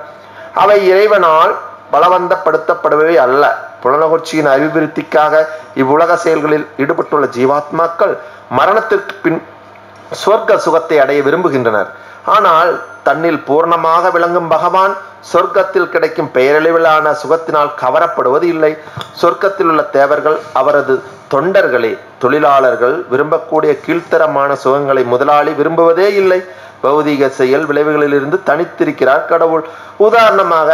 அவை இறைவனால் பலவந்தப்படுத்தப்படுபவை அல்ல. புலனுணர்ச்சியின் அபிவிருத்திக்காக இவ்வுலக செயல்களில் ஈடுபட்டுள்ள ஜீவாத்மாக்கள் மரணத்திற்கு பின் சொர்க்க சுகத்தை அடைய விரும்புகின்றனர். ஆனால் தன்னில் பூர்ணமாக விளங்கும் பகவான் சொர்க்கத்தில் கிடைக்கும் பெயரளவிலான சுகத்தினால் கவரப்படுவது இல்லை. சொர்க்கத்தில் உள்ள தேவர்கள் அவரது தொண்டர்களே. தொழிலாளர்கள் விரும்பக்கூடிய கீழ்த்தரமான சுகங்களை முதலாளி விரும்புவதே இல்லை. பௌதீக செயல் விளைவுகளிலிருந்து தனித்திருக்கிறார் கடவுள். உதாரணமாக,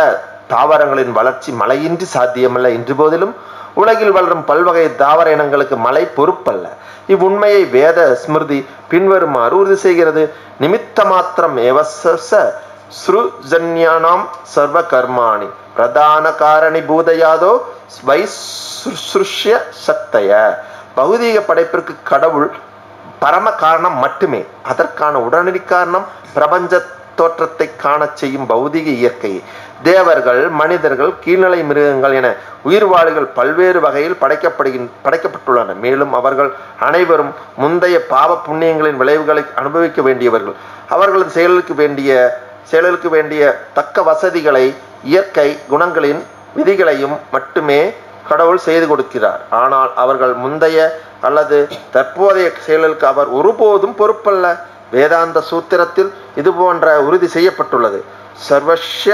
தாவரங்களின் வளர்ச்சி மழையின்றி சாத்தியமல்ல என்ற போதிலும் உலகில் வளரும் பல்வகை தாவர இனங்களுக்கு மழை பொறுப்பல்ல. இவ்வுண்மையை வேத ஸ்மிருதி பின்வருமாறு உறுதி செய்கிறது. நிமித்த மாத்திரம் ஸ்ருஜன்யானாம் சர்வ கர்மாணி பிரதான காரணி பூதயாதோ வைஸ்ருஷ்ய சக்தய. பௌதீக படைப்பிற்கு கடவுள் பரம காரணம் மட்டுமே. அதற்கான உடனடி காரணம் பிரபஞ்ச தோற்றத்தை காண செய்யும் பௌதீக இயற்கை. தேவர்கள், மனிதர்கள், கீழ்நிலை மிருகங்கள் என உயிர்வாளிகள் பல்வேறு வகையில் படைக்கப்பட்டுள்ளனர். மேலும் அவர்கள் அனைவரும் முந்தைய பாவ புண்ணியங்களின் விளைவுகளை அனுபவிக்க வேண்டியவர்கள். அவர்களது செயலுக்கு வேண்டிய தக்க வசதிகளை இயற்கை குணங்களின் விதிகளையும் மட்டுமே கடவுள் செய்து கொடுக்கிறார். ஆனால் அவர்கள் முந்தைய அல்லது தற்போதைய செயலுக்கு அவர் ஒருபோதும் பொறுப்பல்ல. வேதாந்த சூத்திரத்தில் இது போன்ற உறுதி செய்யப்பட்டுள்ளது. சர்வஸ்ய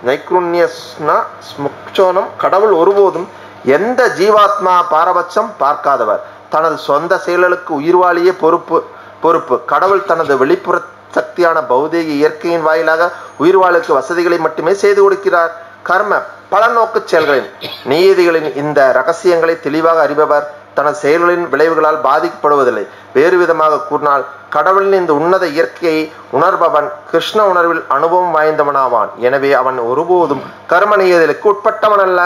நைக்ருண்யஸ்னா ஸ்முக்ஷோனம். கடவுள் ஒருபோதும் எந்த ஜீவாத்மா பாரபட்சம் பார்க்காதவர். தனது சொந்த செயல்களுக்கு உயிர்வாளியே பொறுப்பு. கடவுள் தனது வெளிப்புற சக்தியான பௌதீக இயற்கையின் வாயிலாக உயிர்வாளுக்கு வசதிகளை மட்டுமே செய்து கொடுக்கிறார். கர்ம பலநோக்கு செயல்களின் நீதிகளின் இந்த ரகசியங்களை தெளிவாக அறிபவர் தனது செயல்களின் விளைவுகளால் பாதிக்கப்படுவதில்லை. வேறு விதமாக கூறினால், கடவுளின் இந்த உன்னத இயற்கையை உணர்பவன் கிருஷ்ண உணர்வில் அனுபவம் வாய்ந்தவனாவான். எனவே அவன் ஒருபோதும் கர்ம நியதிகளுக்கு உட்பட்டவன் அல்ல.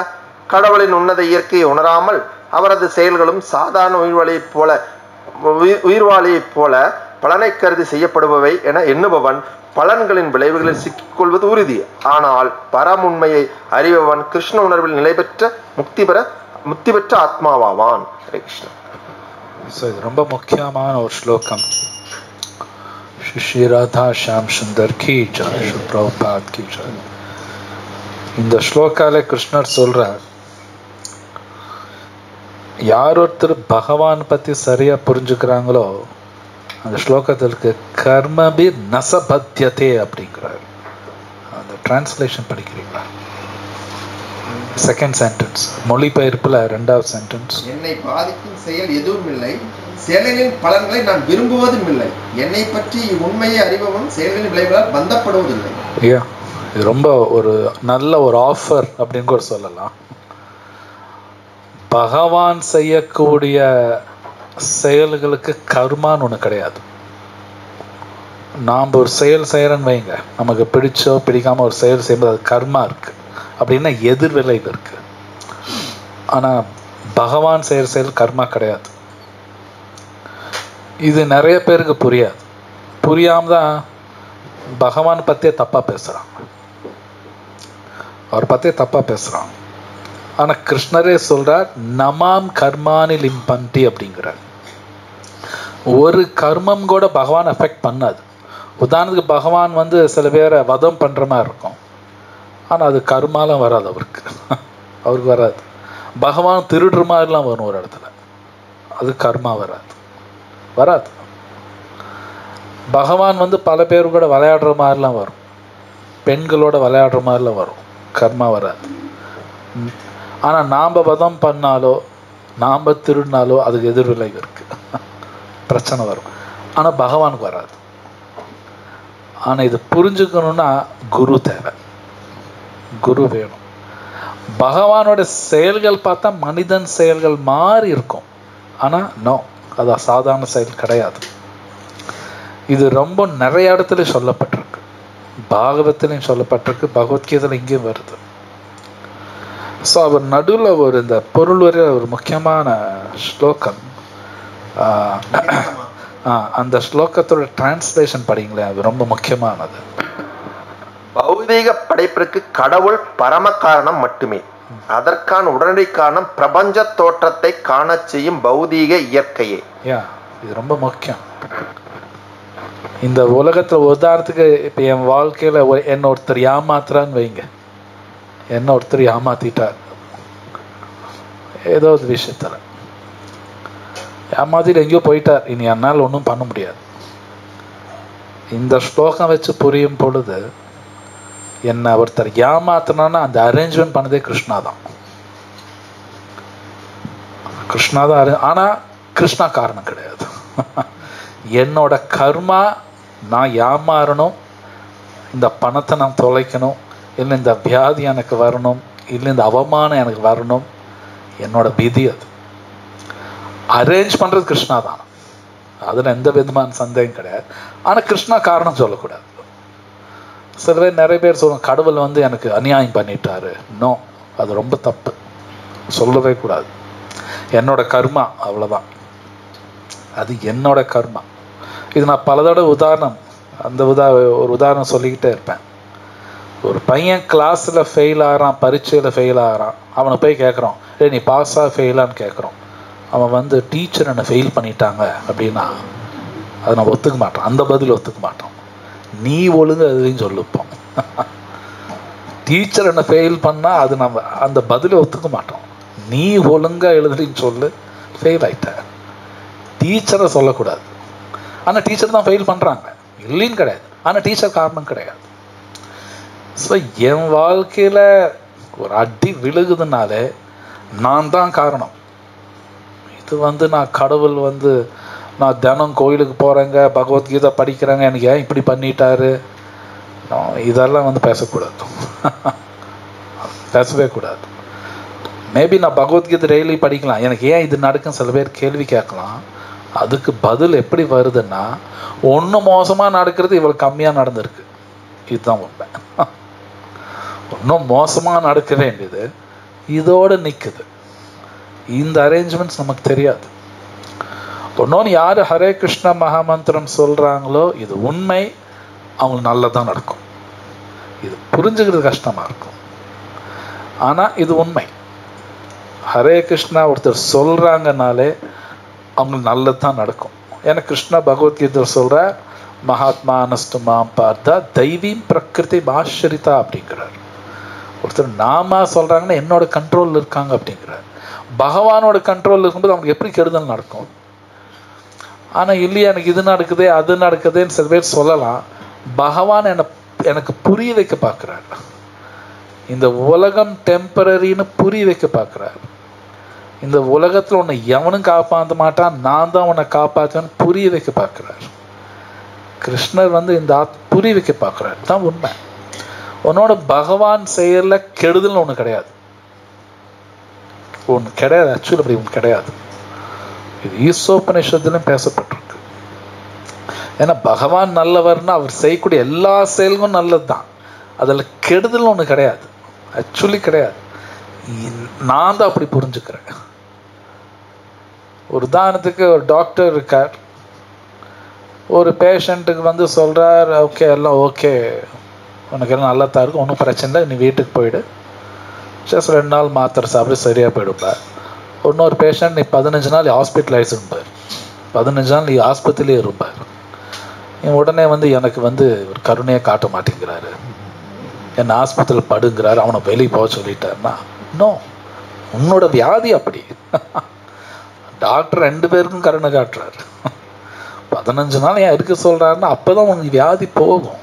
கடவுளின் உன்னத இயற்கையை உணராமல் அவரது செயல்களும் சாதாரண உயிர்வாளியைப் போல பலனை கருதி செய்யப்படுபவை என எண்ணுபவன் பலன்களின் விளைவுகளில் சிக்கிக்கொள்வது உறுதி. ஆனால் பரமுண்மையை அறிபவன் கிருஷ்ண உணர்வில் நிலை பெற்ற முக்தி பெற்ற ஆத்மாவாவான். ஹரே கிருஷ்ணா. இது ரொம்ப முக்கியமான ஒரு ஸ்லோகம். ஸ்ரீ ராதா ஷாம் சுந்தர் கி ஜெய், ஸ்ரீ பிரபுபாத் கி ஜெய். இந்த ஸ்லோகால கிருஷ்ணர் சொல்றார், யார் ஒருத்தர் பகவான் பத்தி சரியா புரிஞ்சுக்கிறாங்களோ அந்த ஸ்லோகத்திற்கு கர்மபி நசபத்தியதே அப்படிங்கிறார். அந்த டிரான்ஸ்லேஷன் படிக்கிறீங்களா? செகண்ட் சென்டென்ஸ், மொழிபெயர்ப்புல ரெண்டாவது சென்டென்ஸ். என்னை பாதிக்கும் செயல் எதுவும் இல்லை, செயலின் பலன்களை நான் விரும்புவதும் இல்லை. என்னை பற்றி உண்மையை அறிபவன் செயல்களின் விளைவுகளால் பந்தப்படுவதில்லை. இது ரொம்ப ஒரு நல்ல ஒரு ஆஃபர் அப்படின்னு கூட சொல்லலாம். பகவான் செய்யக்கூடிய செயல்களுக்கு கர்மான்னு ஒன்று கிடையாது. நாம் ஒரு செயல் செய்யறன்னு வைங்க, நமக்கு பிடிச்சோ பிடிக்காம ஒரு செயல் செய்யும்போது அது கர்மா இருக்கு, அப்படின்னா எதிர்விளைவு இருக்கு. ஆனா பகவான் செய்யற செயல் கர்மா கிடையாது. இது நிறைய பேருக்கு புரியாது. புரியாம தான் பகவான் பத்தியே தப்பா பேசுறாங்க, அவர் பத்தியே தப்பா பேசுறாங்க. ஆனா கிருஷ்ணரே சொல்றார், நமாம் கர்மானி லிம்பந்தி அப்படிங்கிறார். ஒரு கர்மம் கூட பகவான் எஃபெக்ட் பண்ணாது. உதாரணத்துக்கு பகவான் சில பேரை வதம் பண்ற மாதிரி இருக்கும், ஆனா அது கர்மாலாம் வராது அவருக்கு வராது. பகவான் திருடுற மாதிரிலாம் வரும் ஒரு இடத்துல, அது கர்மா வராது. பகவான் பல பேர் கூட விளையாடுற மாதிரிலாம் வரும், பெண்களோட விளையாடுற மாதிரிலாம் வரும், கர்மா வராது. ஆனா நாம வதம் பண்ணாலோ நாம திருடினாலோ அதுக்கு எதிர்விளைவு இருக்கு, பிரச்சனை வரும். ஆனா பகவானுக்கு வராது. ஆனா இது புரிஞ்சுக்கணும்னா குரு தேவை, குரு வேணும். பகவானோட செயல்கள் பார்த்தா மனிதன் செயல்கள் மாறி இருக்கும், ஆனா நோ, அது சாதாரண செயல் கிடையாது. இது ரொம்ப நிறைய இடத்துல சொல்லப்பட்டிருக்கு, பாகவத்திலையும் சொல்லப்பட்டிருக்கு, பகவத்கீதையில இங்கேயும் வருது. ஸோ அவர் நடுவில் இந்த பொருள் வரை ஒரு முக்கியமான ஸ்லோகம், அந்த ஸ்லோகத்தோட டிரான்ஸ்லேஷன் படிங்களேன், அது ரொம்ப முக்கியமானது. பௌதீக படைப்பிற்கு கடவுள் பரம காரணம் மட்டுமே. அதற்கான உடனடி காரணம் பிரபஞ்ச தோற்றத்தை காண செய்யும் பௌதீக இயற்கையே. இது ரொம்ப முக்கியம். இந்த உலகத்துல உதாரணத்துக்கு இப்ப என் வாழ்க்கையில என்ன ஒருத்தர் ஏமாத்துறான்னு வைங்க, என்ன ஒருத்தர் ஏமாத்திட்டார் ஏதோ ஒரு விஷயத்துல, ஏமாத்திட்டு எங்கேயோ போயிட்டார், இனி என்னால் ஒன்றும் பண்ண முடியாது. இந்த ஸ்லோகம் வச்சு புரியும் பொழுது, என்ன ஒருத்தர் ஏமாத்தினா அந்த அரேஞ்ச்மெண்ட் பண்ணதே கிருஷ்ணா தான். ஆனா கிருஷ்ணா காரணம் கிடையாது. என்னோட கர்மா, நான் ஏமாறணும், இந்த பணத்தை நான் தொலைக்கணும், இல்லை இந்த வியாதி எனக்கு வரணும், இல்லை இந்த அவமானம் எனக்கு வரணும், என்னோட விதி. அது அரேஞ்ச் பண்றது கிருஷ்ணா தான், அதுல எந்த விதமான சந்தேகம் கிடையாது. ஆனா கிருஷ்ணா காரணம் சொல்லக்கூடாது. சில பேர் நிறைய பேர் சொல்லுவாங்க, கடவுள் எனக்கு அநியாயம் பண்ணிட்டாரு. நோ, அது ரொம்ப தப்பு, சொல்லவே கூடாது. என்னோட கர்மா, அவ்வளவுதான், அது என்னோட கர்மா. இது நான் பல தடவை ஒரு உதாரணம் சொல்லிக்கிட்டே இருப்பேன். ஒரு பையன் கிளாஸ்ல ஃபெயில் ஆகிறான், பரீட்சையில ஃபெயில் ஆகிறான். அவனை போய் கேட்குறோம், நீ பாஸா ஃபெயிலான்னு கேட்குறோம். அவன் டீச்சர் என்னை ஃபெயில் பண்ணிட்டாங்க அப்படின்னா அதை நான் ஒத்துக்க மாட்டான், அந்த பதில் ஒத்துக்க மாட்டான். நீ ஒழுங்கு அதுலையும் சொல்லுப்போம். டீச்சர் என்ன ஃபெயில் பண்ணா அது நம்ம அந்த பதிலை ஒத்துக்க மாட்டோம். நீ ஒழுங்கா எழுதுன்னு சொல்லு, ஃபெயில் ஆயிட்ட. டீச்சரை சொல்லக்கூடாது. ஆனால் டீச்சர் தான் ஃபெயில் பண்றாங்க, இல்லைன்னு கிடையாது. ஆனால் டீச்சர் காரணம் கிடையாது. ஸோ என் வாழ்க்கையில ஒரு அடி விழுகுதுனாலே நான் தான் காரணம். இது நான் கடவுள் நான் தினம் கோயிலுக்கு போறேங்க, பகவத்கீதை படிக்கிறேங்க, எனக்கு ஏன் இப்படி பண்ணிட்டாரு, இதெல்லாம் பேசக்கூடாது. பேசவே கூடாது. மேபி நான் பகவத்கீதை டெய்லி படிக்கலாம், எனக்கு ஏன் இது நடக்கும் சில பேர் கேள்வி கேட்கலாம். அதுக்கு பதில் எப்படி வருதுன்னா, ஒன்று மோசமாக நடக்கிறது இவ்வளவு கம்மியாக நடந்திருக்கு, இதுதான் உண்மை. இன்னும் மோசமாக நடக்க வேண்டியது இதோடு நிற்குது. இந்த அரேஞ்ச்மெண்ட்ஸ் நமக்கு தெரியாது. இன்னொன்று, யார் ஹரே கிருஷ்ணா மகாமந்திரம் சொல்கிறாங்களோ இது உண்மை, அவங்களுக்கு நல்லதான் நடக்கும். இது புரிஞ்சுக்கிறது கஷ்டமாக இருக்கும், ஆனால் இது உண்மை. ஹரே கிருஷ்ணா ஒருத்தர் சொல்கிறாங்கனாலே அவங்களுக்கு நல்லதான் நடக்கும். ஏன்னா கிருஷ்ணா பகவத்கீதை சொல்கிற மகாத்மா அனஸ்து மாம் பார்த்தா தெய்வீம் பிரகிருதி ஆச்சரித்தா அப்படிங்கிறார். ஒருத்தர் நாம சொல்கிறாங்கன்னா என்னோட கண்ட்ரோல் இருக்காங்க அப்படிங்கிறார். பகவானோட கண்ட்ரோல் இருக்கும்போது அவங்களுக்கு எப்படி கெடுதல் நடக்கும்? ஆனால் இல்லையா, எனக்கு இது நடக்குது அது நடக்குதுன்னு சில பேர் சொல்லலாம். பகவான் எனக்கு புரிய வைக்க பார்க்குறாரு. இந்த உலகம் டெம்பரரின்னு புரிய வைக்க பார்க்குறாரு. இந்த உலகத்தில் உன்னை எவனும் காப்பாற்ற மாட்டான், நான் தான் உன்னை காப்பாற்றுவேன்னு புரிய வைக்க பார்க்குறாரு. கிருஷ்ணர் இந்த புரிய வைக்க பார்க்குறாரு, தான் உண்மை. உன்னோட பகவான் செயல்ல கெடுதல் ஒன்று கிடையாது, ஒன்று கிடையாது. ஆக்சுவலி அப்படி ஒன்று கிடையாது. இது ஈசோபனிஷத்துலையும் பேசப்பட்டிருக்கு. ஏன்னா பகவான் நல்லவர்னா அவர் செய்யக்கூடிய எல்லா செயல்களும் நல்லது தான், அதில் கெடுதல் ஒன்று கிடையாது, ஆக்சுவலி கிடையாது. நான் தான் அப்படி புரிஞ்சுக்கிறேன். ஒரு உதாரணத்துக்கு, ஒரு டாக்டர் இருக்கார், ஒரு பேஷண்ட்டுக்கு சொல்கிறார், ஓகே எல்லாம் ஓகே, உனக்கு எல்லாம் நல்லா தான் இருக்கும், ஒன்றும் பிரச்சனை இல்லை, நீ வீட்டுக்கு போயிடு, ஜஸ்ட் 2 நாள் மாத்திரை சாப்பிட்டு சரியாக போயிடுப்பார். இன்னொரு பேஷண்ட், நீ 15 நாள் ஹாஸ்பிட்டலைஸ் இருப்பார், 15 நாள் நீ ஆஸ்பத்திரியிலே இருப்பார். உடனே எனக்கு ஒரு கருணையை காட்ட மாட்டேங்கிறாரு, என்ன ஆஸ்பத்திரியில் படுங்கிறாரு, அவனை வெளியே போக சொல்லிட்டாருன்னா, இன்னும் உன்னோட வியாதி அப்படி. டாக்டர் 2 பேருக்கும் கருணை காட்டுறாரு. 15 நாள் ஏன் இருக்க சொல்கிறாருன்னா அப்போ தான் உனக்கு வியாதி போகும்.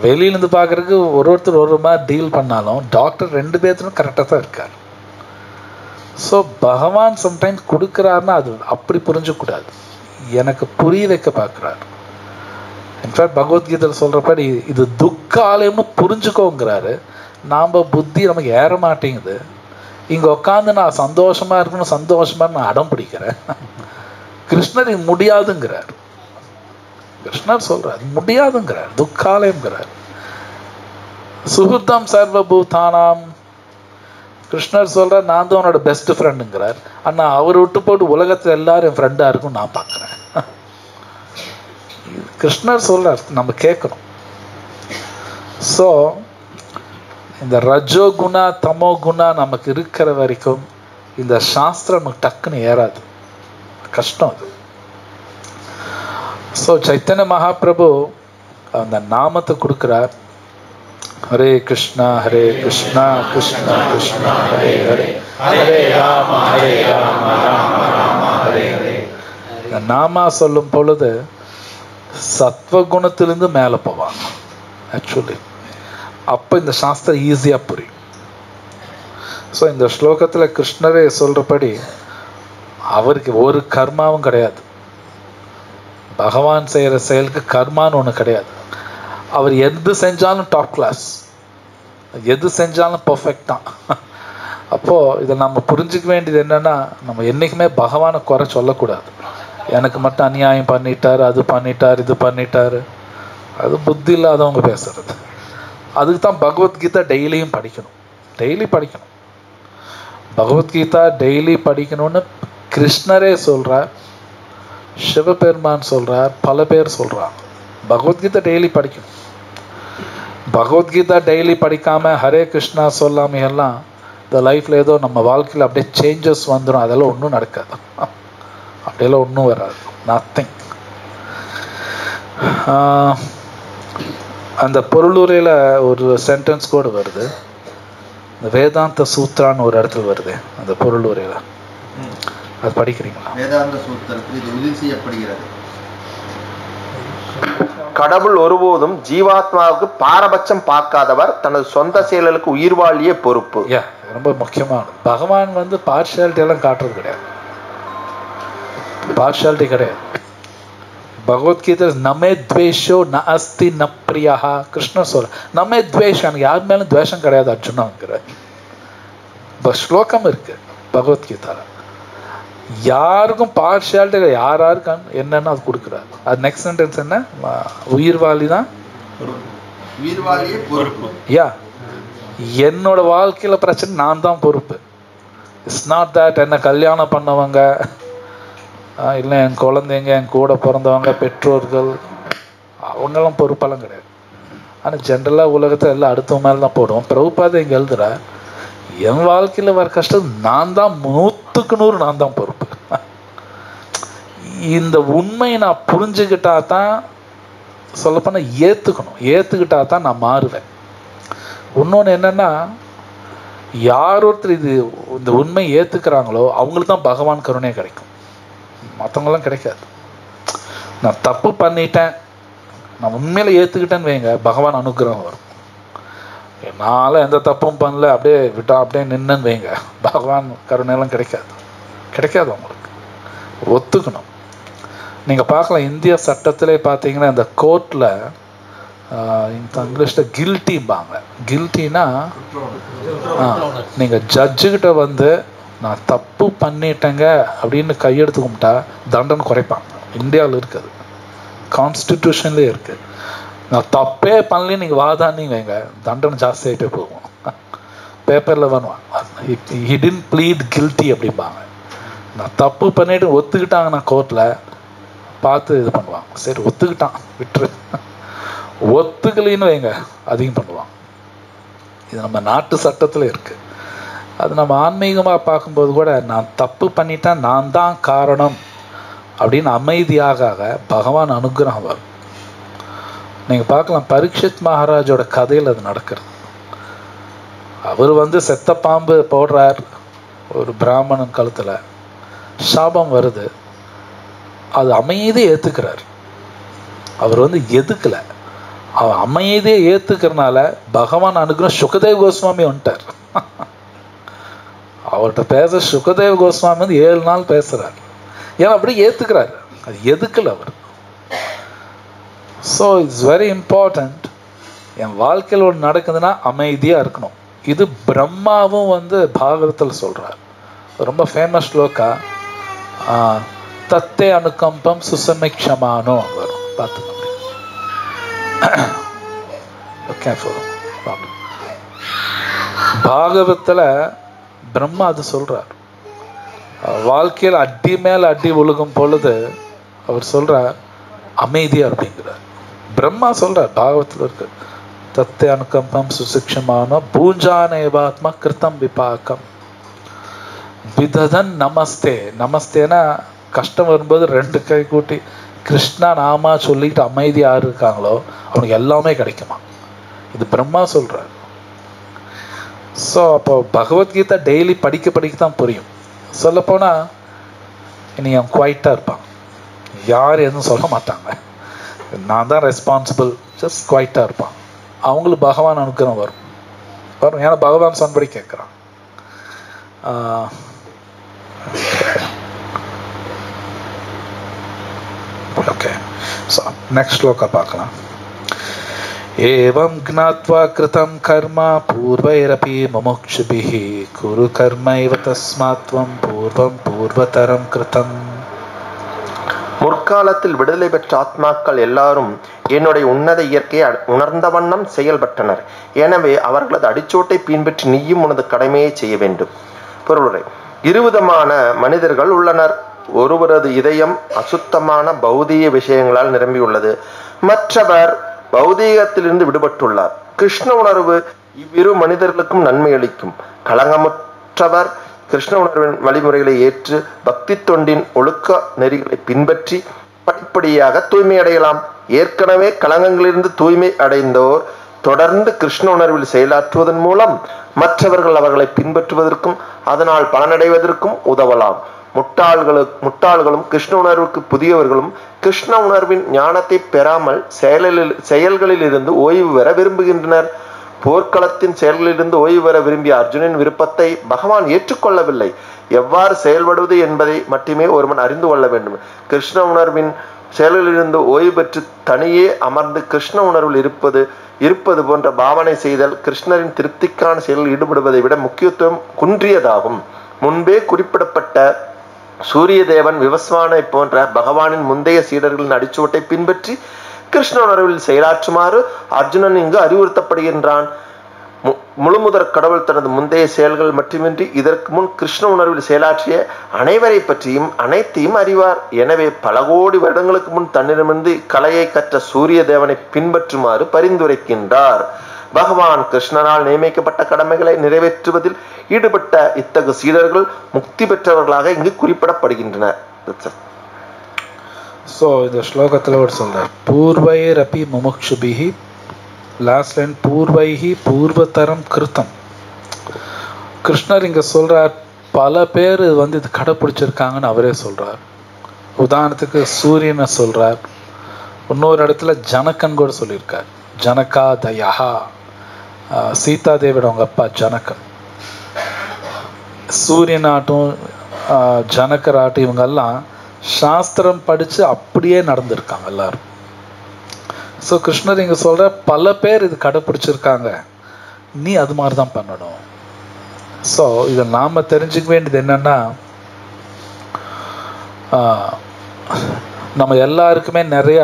வெளியிலேருந்து பார்க்குறதுக்கு ஒருத்தர் ஒரு மாதிரி டீல் பண்ணாலும் டாக்டர் 2 பேர்த்துக்கும் கரெக்டாக தான் இருக்கார். ஸோ பகவான் சம்டைம்ஸ் கொடுக்குறாருன்னா அது அப்படி புரிஞ்சக்கூடாது, எனக்கு புரிய வைக்க பார்க்குறாரு. இன்ஃபேக்ட் பகவத்கீதையில் சொல்கிறப்ப இது துக்க ஆலயம்னு புரிஞ்சுக்கோங்கிறாரு. நாம் புத்தி நமக்கு ஏற மாட்டேங்குது. இங்கே உட்காந்து நான் சந்தோஷமாக இருக்கணும், சந்தோஷமாக நான் அடம் பிடிக்கிறேன். கிருஷ்ணர் இது முடியாதுங்கிறார். கிருஷ்ணர் சொல்றார் முடியாதுங்கிறார், துக்காலயம்ங்கிறார். சுஹுத்தம் சர்வபூதானாம், கிருஷ்ணர் சொல்றார் நான் தான் உன்னோட பெஸ்ட் ஃப்ரெண்டுங்கிறார். ஆனால் அவர் விட்டு போட்டு உலகத்தில் எல்லாரும் என் ஃப்ரெண்டாக இருக்கும் நான் பார்க்குறேன். கிருஷ்ணர் சொல்றார், நம்ம கேட்கணும். ஸோ இந்த ரஜோ குணா தமோ குணா நமக்கு இருக்கிற வரைக்கும் இந்த சாஸ்திரம் நமக்கு டக்குன்னு ஏறாது, கஷ்டம் அது. ஸோ சைத்தன்ய மகாபிரபு அந்த நாமத்தை கொடுக்குறார், ஹரே கிருஷ்ணா கிருஷ்ணா கிருஷ்ணா ஹரே ஹரே, ஹரே ராம ராம ராம ஹரே ஹரே. இந்த நாமா சொல்லும் பொழுது சத்வகுணத்திலிருந்து மேலே போவாங்க. ஆக்சுவலி அப்போ இந்த சாஸ்திரம் ஈஸியாக புரியும். ஸோ இந்த ஸ்லோகத்தில் கிருஷ்ணரே சொல்கிறபடி அவருக்கு ஒரு கர்மாவும் கிடையாது. பகவான் செய்கிற செயலுக்கு கர்மான்னு ஒன்று கிடையாது. அவர் எது செஞ்சாலும் டாப் கிளாஸ், எது செஞ்சாலும் பர்ஃபெக்ட் தான். அப்போது இதை நம்ம புரிஞ்சிக்க வேண்டியது என்னென்னா, நம்ம என்றைக்குமே பகவானை குறை சொல்லக்கூடாது. எனக்கு மட்டும் அநியாயம் பண்ணிட்டார், அது பண்ணிட்டார், இது பண்ணிட்டார், அது புத்தி இல்லாதவங்க பேசுறது. அதுக்கு தான் பகவத்கீதா டெய்லியும் படிக்கணும், டெய்லி படிக்கணும். பகவத்கீதா டெய்லி படிக்கணும்னு கிருஷ்ணரே சொல்கிறார், சிவபெருமான் சொல்கிறார், பல பேர் சொல்கிறாங்க. பகவத்கீதா டெய்லி படிக்கணும். பகவத்கீதா டெய்லி படிக்காமல் ஹரே கிருஷ்ணா சொல்லாமல் எல்லாம் இந்த லைஃப்பில் ஏதோ நம்ம வாழ்க்கையில் அப்படியே சேஞ்சஸ் வந்துடும், அதெல்லாம் ஒன்றும் நடக்காது. அப்படியெல்லாம் ஒன்றும் வராது, நத்திங். அந்த பொருளுரையில ஒரு சென்டென்ஸ் கூட வருது, இந்த வேதாந்த சூத்ரான்னு ஒரு இடத்துல வருது அந்த பொருளுரையில. அது படிக்கிறீங்களா? வேதாந்த சூத்திரத்தில் இது உறுதி செய்யப்படுகிறது. கடவுள் ஒருபோதும் ஜீவாத்மாவுக்கு பாரபட்சம் பார்க்காதவர், தனது சொந்த செயலுக்கு உயிர்வாழியே பொறுப்பு. ரொம்ப முக்கியமானது. பகவான் வந்து பார்ஷியாலிட்டி எல்லாம் காட்டுறது கிடையாது, பார்ஷியாலிட்டி கிடையாது. பகவத்கீதை நமே துவேஷோ ந அஸ்தி ந பிரியா, கிருஷ்ணன் சொல்ற நமே துவேஷம், எனக்கு யார் மேலும் துவேஷம் கிடையாது அர்ஜுனாங்கிற ஸ்லோகம் இருக்கு பகவத்கீதால. யாருக்கும் பார்ஷியாலிட்டி, யாராருக்கும் என்னன்னு அது கொடுக்குறாரு. அது நெக்ஸ்ட் சென்டென்ஸ் என்ன? உயிர்வாழி தான் உயிர்வாழியே பொறுப்பு. என்னோட வாழ்க்கையில பிரச்சனை நான் தான் பொறுப்பு. இட்ஸ் நாட் தட் என்ன கல்யாணம் பண்ணவங்க இல்லை என் குழந்தைங்க, என் கூட பிறந்தவங்க, பெற்றோர்கள், அவங்கெல்லாம் பொறுப்பெல்லாம் கிடையாது. ஆனால் ஜென்ரலாக உலகத்தை எல்லாம் அடுத்தவங்க மேலே தான் போடுவோம். பிரபுபாத இங்கே எழுதுற, என் வாழ்க்கையில் வர கஷ்டம் நான் தான் 100% நான் தான் பொறுப்பு. இந்த உண்மையை நான் புரிஞ்சுக்கிட்டா தான், சொல்லப்போனால் ஏற்றுக்கிட்டா தான் நான் மாறுவேன். இன்னொன்று என்னன்னா, யார் ஒருத்தர் இந்த உண்மையை ஏற்றுக்கிறாங்களோ அவங்களுக்கு தான் பகவான் கருணையே கிடைக்கும், மற்றவங்களாம் கிடைக்காது. நான் தப்பு பண்ணிட்டேன், நான் உண்மையில ஏற்றுக்கிட்டேன்னு வைங்க, பகவான் அனுகிரகம் வரும். என்னால் எந்த தப்பும் பண்ணல, அப்படியே விட்டா அப்படியே நின்னுன்னு வைங்க, பகவான் கருணையெல்லாம் கிடைக்காது உங்களுக்கு. ஒத்துக்கணும். நீங்கள் பார்க்கலாம், இந்திய சட்டத்திலே பார்த்தீங்கன்னா இந்த கோர்ட்டில் இங்கிலீஷில் கில்ட்டிம்பாங்க. கில்ட்டினா நீங்கள் ஜட்ஜுக்கிட்ட வந்து நான் தப்பு பண்ணிட்டேங்க அப்படின்னு கையெடுத்து கும்பிட்டா தண்டனை குறைப்பாங்க. இந்தியாவில் இருக்குது, கான்ஸ்டிடியூஷன்லேயே இருக்குது. நான் தப்பே பண்ணல நீங்கள் வாதான்னு வைங்க, தண்டனை ஜாஸ்தி ஆகிட்டே போகும். பேப்பரில் வருவான், he didn't plead guilty அப்படிம்பாங்க. நான் தப்பு பண்ணிட்டு ஒத்துக்கிட்டாங்க, நான் கோர்ட்டில் பார்த்து இது பண்ணுவாங்க. சரி ஒத்துக்கிட்டான் விட்டுரு, ஒத்துக்கலின்னு வைங்க அதிகம் பண்ணுவாங்க. இது நம்ம நாட்டு சட்டத்தில் இருக்குது. அது நம்ம ஆன்மீகமாக பார்க்கும்போது கூட, நான் தப்பு பண்ணிட்டேன், நான் தான் காரணம் அப்படின்னு அமைதியாக பகவான் அனுகிரகம் வரும். நீங்கள் பார்க்கலாம், பரீட்சித் மகாராஜோட கதையில் அது நடக்கிறது. அவர் வந்து செத்த பாம்பு போடுறார் ஒரு பிராமணன் கழுத்தில், சாபம் வருது, அது அமைதியை ஏற்றுக்கிறார். அவர் வந்து எதுக்கலை, அவர் அமைதியை ஏற்றுக்கிறனால பகவான் அனுகிரகம். சுகதேவ் கோஸ்வாமி வந்துட்டார், அவர்கிட்ட பேச சுகதேவ் கோஸ்வாமி வந்து 7 நாள் பேசுறாரு. ஏன்னா அப்படி ஏத்துக்கிறாரு, அது எதுக்கல அவர். So it's very important. என் வாழ்க்கையில் ஒன்று நடக்குதுன்னா அமைதியா இருக்கணும். இது பிரம்மாவும் வந்து பாகவத்தில் சொல்றார். ரொம்ப ஃபேமஸ் ஸ்லோகா, தத்தே அனுகம்பம் சுசமிக்ஷமானோ வரும், பார்த்துக்கோங்க. பாகவத்தில் பிரம்மா அது சொல்றார். வாழ்க்கையில் அடி மேல அடி ஒழுகும் பொழுது அவர் சொல்றார் அமைதியா அப்படிங்கிறார். பிரம்மா சொல்றார், பாகவத்தில் இருக்கு, தத்தே அனுகம்பம் சுசிக்ஷமான பூஞ்சானேவாத்மா கிருத்தம் விபாக்கம் விததன் நமஸ்தே. நமஸ்தேனா கஷ்டம் வரும்போது 2 கை கூட்டி கிருஷ்ணா நாமா சொல்லிட்டு அமைதி யாரு இருக்காங்களோ அவனுக்கு எல்லாமே கிடைக்குமா. இது பிரம்மா சொல்றார். ஸோ அப்போ பகவத்கீதை டெய்லி படிக்க தான் புரியும். சொல்லப்போனால் இனி அவன் குவைட்டாக இருப்பான், யார் எதுவும் சொல்ல மாட்டாங்க, நான் தான் ரெஸ்பான்சிபிள், ஜஸ்ட் குவைட்டாக இருப்பான். அவங்களுக்கு பகவான் அனுகிரகம் வரும். ஏன்னா பகவான் சொன்படி கேட்குறான். ஓகே, ஸோ நெக்ஸ்ட் ஸ்லோகா பார்க்கலாம். एवं ज्ञात्वा कृतं कर्म पूर्वैरपि मुमुक्षुभिः कुरु कर्मैव तस्मात् त्वं पूर्वं पूर्वतरं कृतं. முற்காலத்தில் விடுதலை பெற்ற ஆத்மாக்கள் எல்லாரும் என்னுடைய உன்னத இயற்கையை உணர்ந்த வண்ணம் செயல்பட்டனர். எனவே அவர்களது அடிச்சோட்டை பின்பற்றி நீயும் உனது கடமையை செய்ய வேண்டும். பொருளுரை: 2 விதமான மனிதர்கள் உள்ளனர். ஒருவரது இதயம் அசுத்தமான பௌதீக விஷயங்களால் நிரம்பியுள்ளது, மற்றவர் பௌதீகத்திலிருந்து விடுபட்டுள்ளார். கிருஷ்ண உணர்வு இவ்விரு மனிதர்களுக்கும் நன்மை அளிக்கும். களங்கமுற்றவர் கிருஷ்ண உணர்வின் வழிமுறைகளை ஏற்று பக்தி தொண்டின் ஒழுக்க நெறிகளை பின்பற்றி படிப்படியாக தூய்மை அடையலாம். ஏற்கனவே களங்கங்களிலிருந்து தூய்மை அடைந்தோர் தொடர்ந்து கிருஷ்ண உணர்வில் செயலாற்றுவதன் மூலம் மற்றவர்கள் அவர்களை பின்பற்றுவதற்கும் அதனால் பலனடைவதற்கும் உதவலாம். முட்டாள்களும் கிருஷ்ண உணர்வுக்கு புதியவர்களும் கிருஷ்ண உணர்வின் ஞானத்தை பெறாமல் செயல்களில் இருந்து ஓய்வு பெற விரும்புகின்றனர். போர்க்களத்தின் செயல்களிலிருந்து ஓய்வு பெற விரும்பிய அர்ஜுனின் விருப்பத்தை பகவான் ஏற்றுக்கொள்ளவில்லை. எவ்வாறு செயல்படுவது என்பதை மட்டுமே ஒருவன் அறிந்து கொள்ள வேண்டும். கிருஷ்ண உணர்வின் செயலிலிருந்து ஓய்வு பெற்று தனியே அமர்ந்து கிருஷ்ண உணர்வில் இருப்பது போன்ற பாவனை செய்தல் கிருஷ்ணரின் திருப்திக்கான செயலில் ஈடுபடுவதை விட முக்கியத்துவம் குன்றியதாகும். முன்பே குறிப்பிடப்பட்ட சூரிய தேவன் விவஸ்வானை போன்ற பகவானின் முந்தைய சீடர்களின் அடிச்சுவட்டை பின்பற்றி கிருஷ்ண உணர்வில் செயலாற்றுமாறு அர்ஜுனன் இங்கு அறிவுறுத்தப்படுகின்றான். முழுமுதற் கடவுள் தனது முந்தைய செயல்கள் மட்டுமின்றி இதற்கு முன் கிருஷ்ண உணர்வில் செயலாற்றிய அனைவரை பற்றியும் அனைத்தையும் அறிவார். எனவே பல கோடி வருடங்களுக்கு முன் தன்னிடமிருந்து கலையை கற்ற சூரிய தேவனை பின்பற்றுமாறு பரிந்துரைக்கின்றார். பகவான் கிருஷ்ணனால் நியமிக்கப்பட்ட கடமைகளை நிறைவேற்றுவதில் ஈடுபட்ட இத்தகு சீடர்கள் முக்தி பெற்றவர்களாக இங்கு குறிப்பிடப்படுகின்றனர். ஸோ இந்த ஸ்லோகத்தில் ஒரு சொல்றார், பூர்வைரபி முமுக்ஷுபிஹி, லாஸ்ட் லைன் பூர்வைஹி பூர்வதரம் கிருத்தம். கிருஷ்ணர் இங்க சொல்றார், பல பேர் இது கடைப்பிடிச்சிருக்காங்கன்னு அவரே சொல்றார். உதாரணத்துக்கு சூரியனை சொல்றார். இன்னொரு இடத்துல ஜனகன் கூட சொல்லியிருக்கார், ஜனகா தயா, சீதா தேவியோட அவங்க அப்பா ஜனகன். சூரியனாட்டும் ஜனகராட்டும் இவங்கெல்லாம் சாஸ்திரம் படிச்சு அப்படியே நடந்திருக்காங்க எல்லாரும். ஸோ கிருஷ்ணர் இங்க சொல்ற, பல பேர் இது கடைப்பிடிச்சிருக்காங்க, நீ அது மாதிரி தான் பண்ணணும். ஸோ இதை நாம தெரிஞ்சுக்க வேண்டியது என்னன்னா, நம்ம எல்லாருக்குமே நிறைய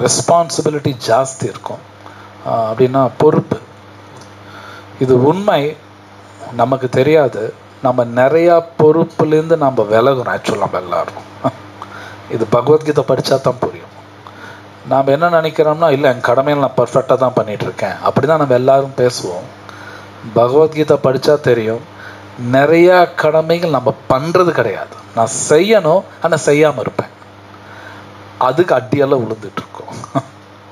ரெஸ்பான்சிபிலிட்டி ஜாஸ்தி இருக்கும். அப்படின்னா பொறுப்பு. இது உண்மை, நமக்கு தெரியாது. நம்ம நிறைய பொறுப்புலேருந்து நம்ம விலகணும். ஆக்சுவலாக நம்ம எல்லாரும் இது பகவத்கீதை படித்தா தான் புரியும். நாம் என்ன நினைக்கிறோம்னா, இல்லை என் கடமையில் நான் பர்ஃபெக்டாக தான் பண்ணிகிட்டு இருக்கேன், அப்படி தான் நம்ம எல்லாரும் பேசுவோம். பகவத்கீதை படித்தா தெரியும், நிறையா கடமைகள் நம்ம பண்ணுறது கிடையாது. நான் செய்யணும், ஆனால் செய்யாமல் இருப்பேன். அதுக்கு அடியெல்லாம் விழுந்துட்டுருக்கோம்,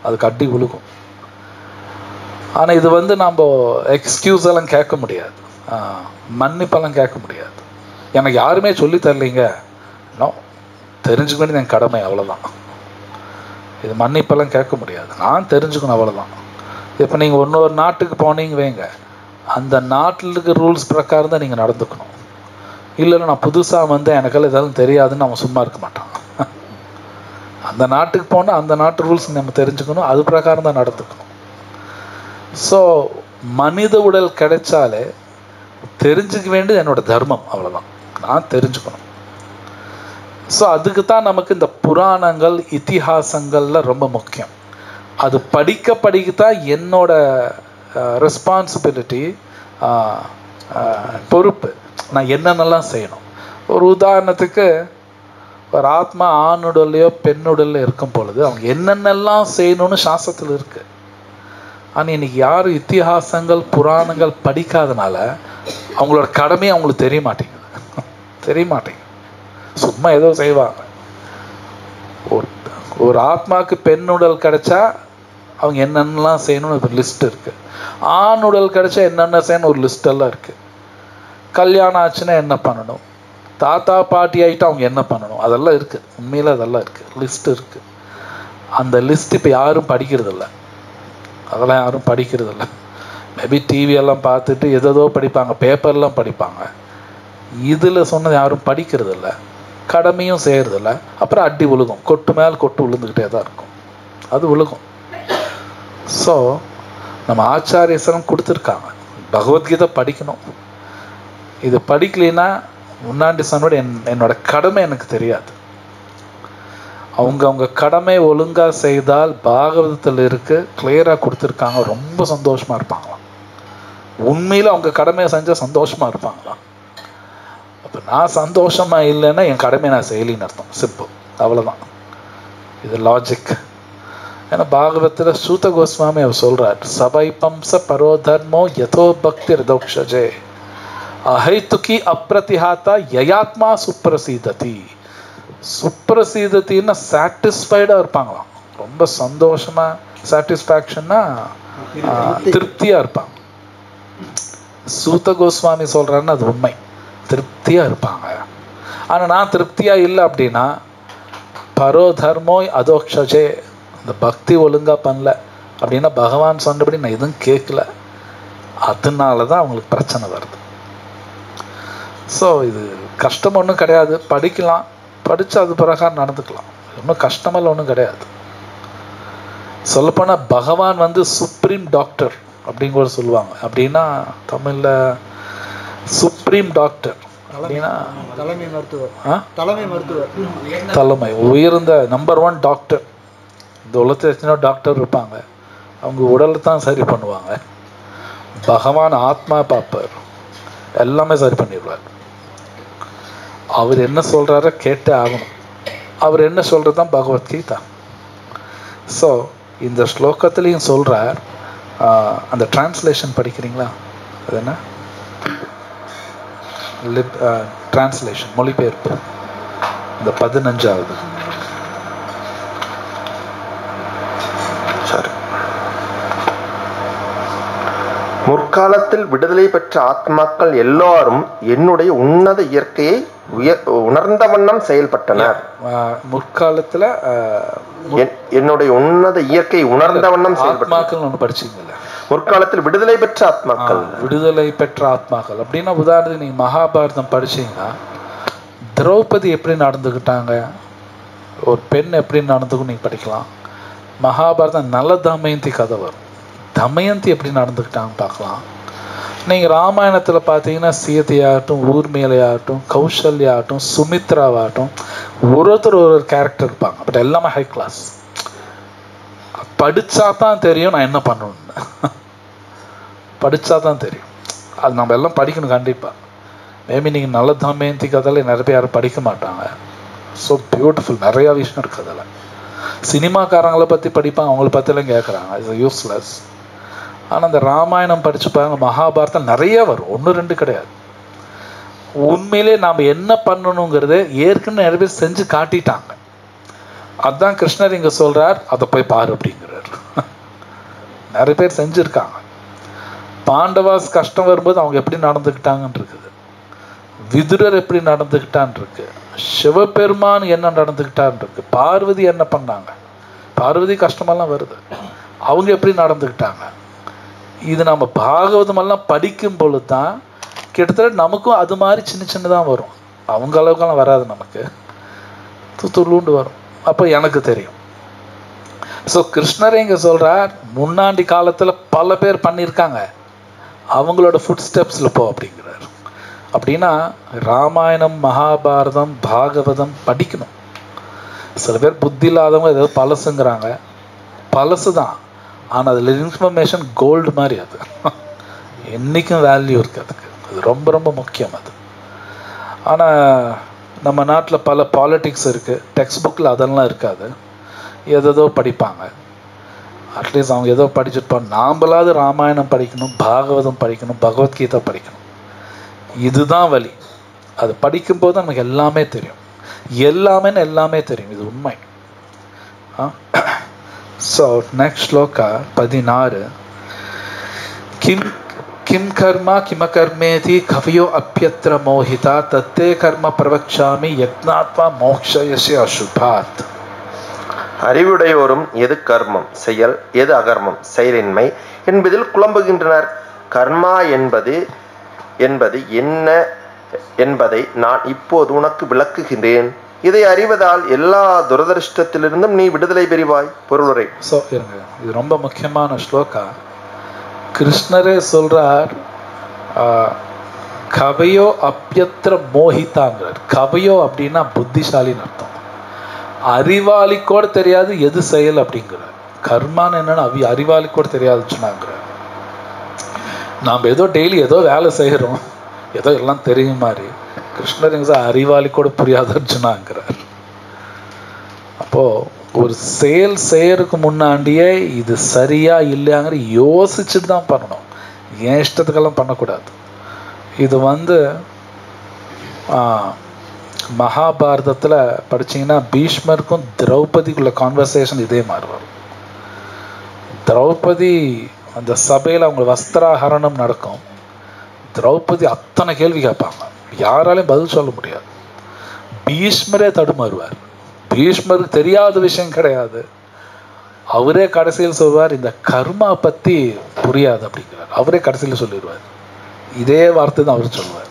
அதுக்கு அடி விழுகும். ஆனால் இது நம்ம எக்ஸ்கியூஸ் எல்லாம் கேட்க முடியாது, மன்னிப்பெல்லாம் கேட்க முடியாது. எனக்கு யாருமே சொல்லி தரலைங்க, நோ, தெரிஞ்சுக்க வேண்டியது என் கடமை, அவ்வளோதான். இது மன்னிப்பெல்லாம் கேட்க முடியாது, நான் தெரிஞ்சுக்கணும், அவ்வளோதான். இப்போ நீங்கள் இன்னொரு நாட்டுக்கு போனீங்க வைங்க, அந்த நாட்டில் இருக்க ரூல்ஸ் பிரகாரம் தான் நீங்கள் நடந்துக்கணும். இல்லைன்னா நான் புதுசாக எனக்கெல்லாம் இதெல்லாம் தெரியாதுன்னு நம்ம சும்மா இருக்க மாட்டான். அந்த நாட்டுக்கு போனால் அந்த நாட்டு ரூல்ஸ் நம்ம தெரிஞ்சுக்கணும், அது பிரகாரம் தான் நடந்துக்கணும். ஸோ மனித உடல் கிடைச்சாலே தெரிஞ்சுக்க வேண்டியது என்னோட தர்மம், அவ்வளோதான். நான் தெரிஞ்சுக்கணும். ஸோ அதுக்கு தான் நமக்கு இந்த புராணங்கள் இதிகாசங்கள்ல ரொம்ப முக்கியம். அது படிக்கத்தான் என்னோட ரெஸ்பான்சிபிலிட்டி, பொறுப்பு, நான் என்னென்னலாம் செய்யணும். ஒரு உதாரணத்துக்கு, ஒரு ஆத்மா ஆணுடல்லையோ பெண்ணுடல்ல இருக்கும் பொழுது அவங்க என்னென்னலாம் செய்யணும்னு சாஸ்திரத்தில் இருக்கு. ஆனால் இன்னைக்கு யாரும் இத்திஹாசங்கள் புராணங்கள் படிக்காதனால அவங்களோட கடமையை அவங்களுக்கு தெரிய மாட்டேங்குது. சும்மா ஏதோ செய்வாங்க. ஒரு ஆத்மாவுக்கு பெண் உடல் கிடைச்சா அவங்க என்னென்னலாம் செய்யணும்னு ஒரு லிஸ்ட் இருக்கு. ஆண் உடல் கிடைச்சா என்னென்ன செய்யணும் ஒரு லிஸ்ட் எல்லாம் இருக்கு. கல்யாணம் ஆச்சுன்னா என்ன பண்ணணும், தாத்தா பாட்டி ஆகிட்டு அவங்க என்ன பண்ணணும், அதெல்லாம் இருக்கு. உண்மையில அதெல்லாம் இருக்கு, லிஸ்ட் இருக்கு. அந்த லிஸ்ட் இப்போ யாரும் படிக்கிறதில்ல, அதெல்லாம் யாரும் படிக்கிறதில்ல. மேபி டிவியெல்லாம் பார்த்துட்டு எதோ படிப்பாங்க, பேப்பர்லாம் படிப்பாங்க. இதில் சொன்னது யாரும் படிக்கிறதில்ல, கடமையும் செய்கிறதில்ல. அப்புறம் அடி விழுகும், கொட்டு மேல் கொட்டு விழுந்துக்கிட்டே தான் இருக்கும், அது விழுகும். ஸோ நம்ம ஆச்சாரியசனம் கொடுத்துருக்காங்க, பகவத்கீதை படிக்கணும். இது படிக்கலைன்னா முன்னாடி சொன்னோட என்னோட கடமை எனக்கு தெரியாது. அவங்க கடமை ஒழுங்கா செய்தால் பாகவதத்தில் இருக்கு, கிளியரா கொடுத்துருக்காங்க, ரொம்ப சந்தோஷமா இருப்பாங்களாம். உண்மையில அவங்க கடமையை செஞ்சா சந்தோஷமா இருப்பாங்களாம். அப்ப நான் சந்தோஷமா இல்லைன்னா என் கடமையை நான் செய்யலின்னு அர்த்தம். சிம்பிள், அவ்வளவுதான். இது லாஜிக். ஏன்னா பாகவத்தில் சூத கோஸ்வாமி அவர் சொல்றார், சபை பம்ச பரோ தர்மோ யதோ பக்தி ரதோக்ஷஜே அஹைத்துகி அப்ரதிஹாத்தா யயாத்மா சுப்ரசீததி. சுப்ரசீதத்தின்னா சாட்டிஸ்ஃபைடா இருப்பாங்களாம். ரொம்ப சந்தோஷமா, சாட்டிஸ்ஃபேக்ஷன்னா திருப்தியா இருப்பாங்க. சூத கோஸ்வாமி சொல்றாருன்னு அது உண்மை, திருப்தியா இருப்பாங்க. ஆனா நான் திருப்தியா இல்லை அப்படின்னா, பரோ தர்மோ அதோக்ஷஜே, இந்த பக்தி ஒழுங்கா பண்ணல அப்படின்னா, பகவான் சொன்னபடி நான் எதுவும் கேட்கல, அதனாலதான் அவங்களுக்கு பிரச்சனை வருது. ஸோ இது கஷ்டம் ஒன்றும் கிடையாது, படிக்கலாம், படிச்சு அது பிரகாரம் நடந்துக்கலாம், ஒன்றும் கஷ்டமெல்லாம் ஒன்றும் கிடையாது. சொல்லப்போனால் பகவான் வந்து சுப்ரீம் டாக்டர் அப்படின்னு கூட சொல்லுவாங்க. அப்படின்னா தமிழ்ல சுப்ரீம் டாக்டர் அப்படின்னா தலைமை மருத்துவர், தலைமை மருத்துவர், தலைமை உயர்ந்த நம்பர் 1 டாக்டர். இந்த உலகத்தில் எத்தனையோ டாக்டர் இருப்பாங்க, அவங்க உடலை தான் சரி பண்ணுவாங்க. பகவான் ஆத்மா பார்ப்பார், எல்லாமே சரி பண்ணிடுவார். அவர் என்ன சொல்றாரோ கேட்டே ஆகணும். அவர் என்ன சொல்றது தான் பகவத்கீதா. ஸோ இந்த ஸ்லோகத்திலையும் சொல்றார், அந்த டிரான்ஸ்லேஷன் படிக்கிறீங்களா? அது என்ன டிரான்ஸ்லேஷன், மொழிபெயர்ப்பு, இந்த 15வது. முற்காலத்தில் விடுதலை பெற்ற ஆத்மாக்கள் எல்லாரும் என்னுடைய உன்னத இயற்கையை உணர்ந்த வண்ணம் செயல்பட்டனர். முற்காலத்துல என்னுடைய உன்னத இயற்கையை உணர்ந்த வண்ணம் ஆத்மாக்கள் ஒன்று படிச்சீங்கல்ல, முற்காலத்தில் விடுதலை பெற்ற ஆத்மாக்கள். விடுதலை பெற்ற ஆத்மாக்கள் அப்படின்னா, உதாரணத்துக்கு நீங்க மகாபாரதம் படிச்சீங்கன்னா, திரௌபதி எப்படி நடந்துக்கிட்டாங்க, ஒரு பெண் எப்படி நடந்துக்கும் நீங்க படிக்கலாம். மகாபாரதம் நல்ல தமயந்தி கதை வரும், தமயந்தி எப்படி நடந்துக்கிட்டாங்கன்னு பார்க்கலாம். நீங்கள் ராமாயணத்தில் பார்த்தீங்கன்னா சீதையாகட்டும், ஊர்மிளையாகட்டும், கௌசல்யாகட்டும், சுமித்ராவாகட்டும், ஒருத்தர் ஒரு கேரக்டர் இருப்பாங்க. பட் எல்லாமே ஹை கிளாஸ். படித்தா தான் தெரியும் நான் என்ன பண்ணணும்னு, படித்தா தான் தெரியும். அது நம்ம எல்லாம் படிக்கணும் கண்டிப்பாக. மேபி நீங்கள் நல்ல தமயந்தி கதையில் நிறைய பேர் யாரும் படிக்க மாட்டாங்க. ஸோ பியூட்டிஃபுல், நிறையா விஷயம் இருக்குது அதில். சினிமாக்காரங்களை பற்றி படிப்பாங்க, அவங்கள பற்றிலாம் கேட்குறாங்க, இட்ஸ் யூஸ்லெஸ். ஆனால் அந்த ராமாயணம் படிச்சு பாருங்க, மகாபாரதம் நிறைய வரும், 1-2 கிடையாது. உண்மையிலே நாம் என்ன பண்ணணுங்கிறது ஏற்கனவே நிறைய பேர் செஞ்சு காட்டிட்டாங்க. அதுதான் கிருஷ்ணர் இங்கே சொல்றார், அதை போய் பாரு அப்படிங்கிறார். நிறைய பேர் செஞ்சுருக்காங்க. பாண்டவாஸ் கஷ்டம் வரும்போது அவங்க எப்படி நடந்துக்கிட்டாங்கன்னு இருக்குது, விதுரர் எப்படி நடந்துக்கிட்டான் இருக்கு, சிவபெருமான் என்ன நடந்துக்கிட்டான் இருக்கு, பார்வதி என்ன பண்ணாங்க, பார்வதி கஷ்டமெல்லாம் வருது, அவங்க எப்படி நடந்துக்கிட்டாங்க. இது நம்ம பாகவதமெல்லாம் படிக்கும் பொழுது தான் கிட்டத்தட்ட நமக்கும் அது மாதிரி சின்ன சின்னதான் வரும். அவங்க அளவுக்கெல்லாம் வராது, நமக்கு துளுண்டு வரும். அப்போ எனக்கு தெரியும். ஸோ கிருஷ்ணரே இங்கே சொல்றார், முன்னாடி காலத்தில் பல பேர் பண்ணியிருக்காங்க, அவங்களோட ஃபுட் ஸ்டெப்ஸில் போ அப்படிங்கிறார். அப்படின்னா ராமாயணம், மகாபாரதம், பாகவதம் படிக்கணும். சில பேர் புத்தி இல்லாதவங்க ஏதோ பழசுங்கிறாங்க, பழசு தான், ஆனால் அதில் இன்ஃபர்மேஷன் கோல்டு மாதிரி, அது என்றைக்கும் வேல்யூ இருக்குது அதுக்கு, அது ரொம்ப ரொம்ப முக்கியம் அது. ஆனால் நம்ம நாட்டில் பல பாலிட்டிக்ஸ் இருக்குது, டெக்ஸ்ட் புக்கில் அதெல்லாம் இருக்காது, ஏதோ படிப்பாங்க. அட்லீஸ்ட் அவங்க ஏதோ படிச்சுருப்பாங்க. நாம்பளாவது ராமாயணம் படிக்கணும், பாகவதம் படிக்கணும், பகவத்கீதை படிக்கணும். இதுதான் வழி. அது படிக்கும்போது நமக்கு எல்லாமே தெரியும், எல்லாமே தெரியும், இது உண்மை. So next shloka 16. கிம் கிம் கர்மா கிமகர்மேதி கவியோ அப்யத்ர மோஹிதா தத்தே கர்ம பிரவக்ஷாமி யக்ஞாத்வா மோக்ஷயஸ்ய அசுபாத். அறிவுடையோரும் எது கர்மம் செயல், எது அகர்மம் செயலின்மை என்பதில் குழம்புகின்றனர். கர்மா என்பது என்ன என்பதை நான் இப்போது உனக்கு விளக்குகிறேன். இதை அறிவதால் எல்லா துரதிருஷ்டத்திலிருந்தும் நீ விடுதலை பெறுவாய். பொருளுரை. ஸோ இது ரொம்ப முக்கியமான ஸ்லோகா. கிருஷ்ணரே சொல்றார், கவையோ அப்யத்ர மோஹிதாங்கிறார். கவையோ அப்படின்னா புத்திசாலின்னு அர்த்தம். அறிவாளி கூட தெரியாது எது செயல் அப்படிங்கிறார். கர்மான்னு என்னன்னா அறிவாளி கூட தெரியாது சொன்னாங்கிறார். நாம் ஏதோ டெய்லி ஏதோ வேலை செய்கிறோம், ஏதோ எல்லாம் தெரியும் மாதிரி, கிருஷ்ணர் எங்க அறிவாளி கூட புரியாத அர்ஜுனாங்கிறார். அப்போ ஒரு செயல் செய்யறதுக்கு முன்னாடியே இது சரியா இல்லையாங்கிற யோசிச்சுட்டு தான் பண்ணணும், ஏன் இஷ்டத்துக்கெல்லாம் பண்ணக்கூடாது. இது மகாபாரதத்தில் படிச்சீங்கன்னா பீஷ்மருக்கும் திரௌபதிக்குள்ள கான்வர்சேஷன் இதே மாதிரி வரும். திரௌபதி அந்த சபையில் அவங்க வஸ்திராகரணம் நடக்கும். திரௌபதி அத்தனை கேள்வி கேட்பாங்க, யாராலையும் பதில் சொல்ல முடியாது. பீஷ்மரே தடுமாறுவார். பீஷ்மருக்கு தெரியாத விஷயம் கிடையாது. அவரே கடைசியில் சொல்வார், இந்த கர்மா பற்றி புரியாது அப்படிங்கிறார். அவரே கடைசியில் சொல்லிடுவார். இதே வார்த்தை தான் அவர் சொல்வார்.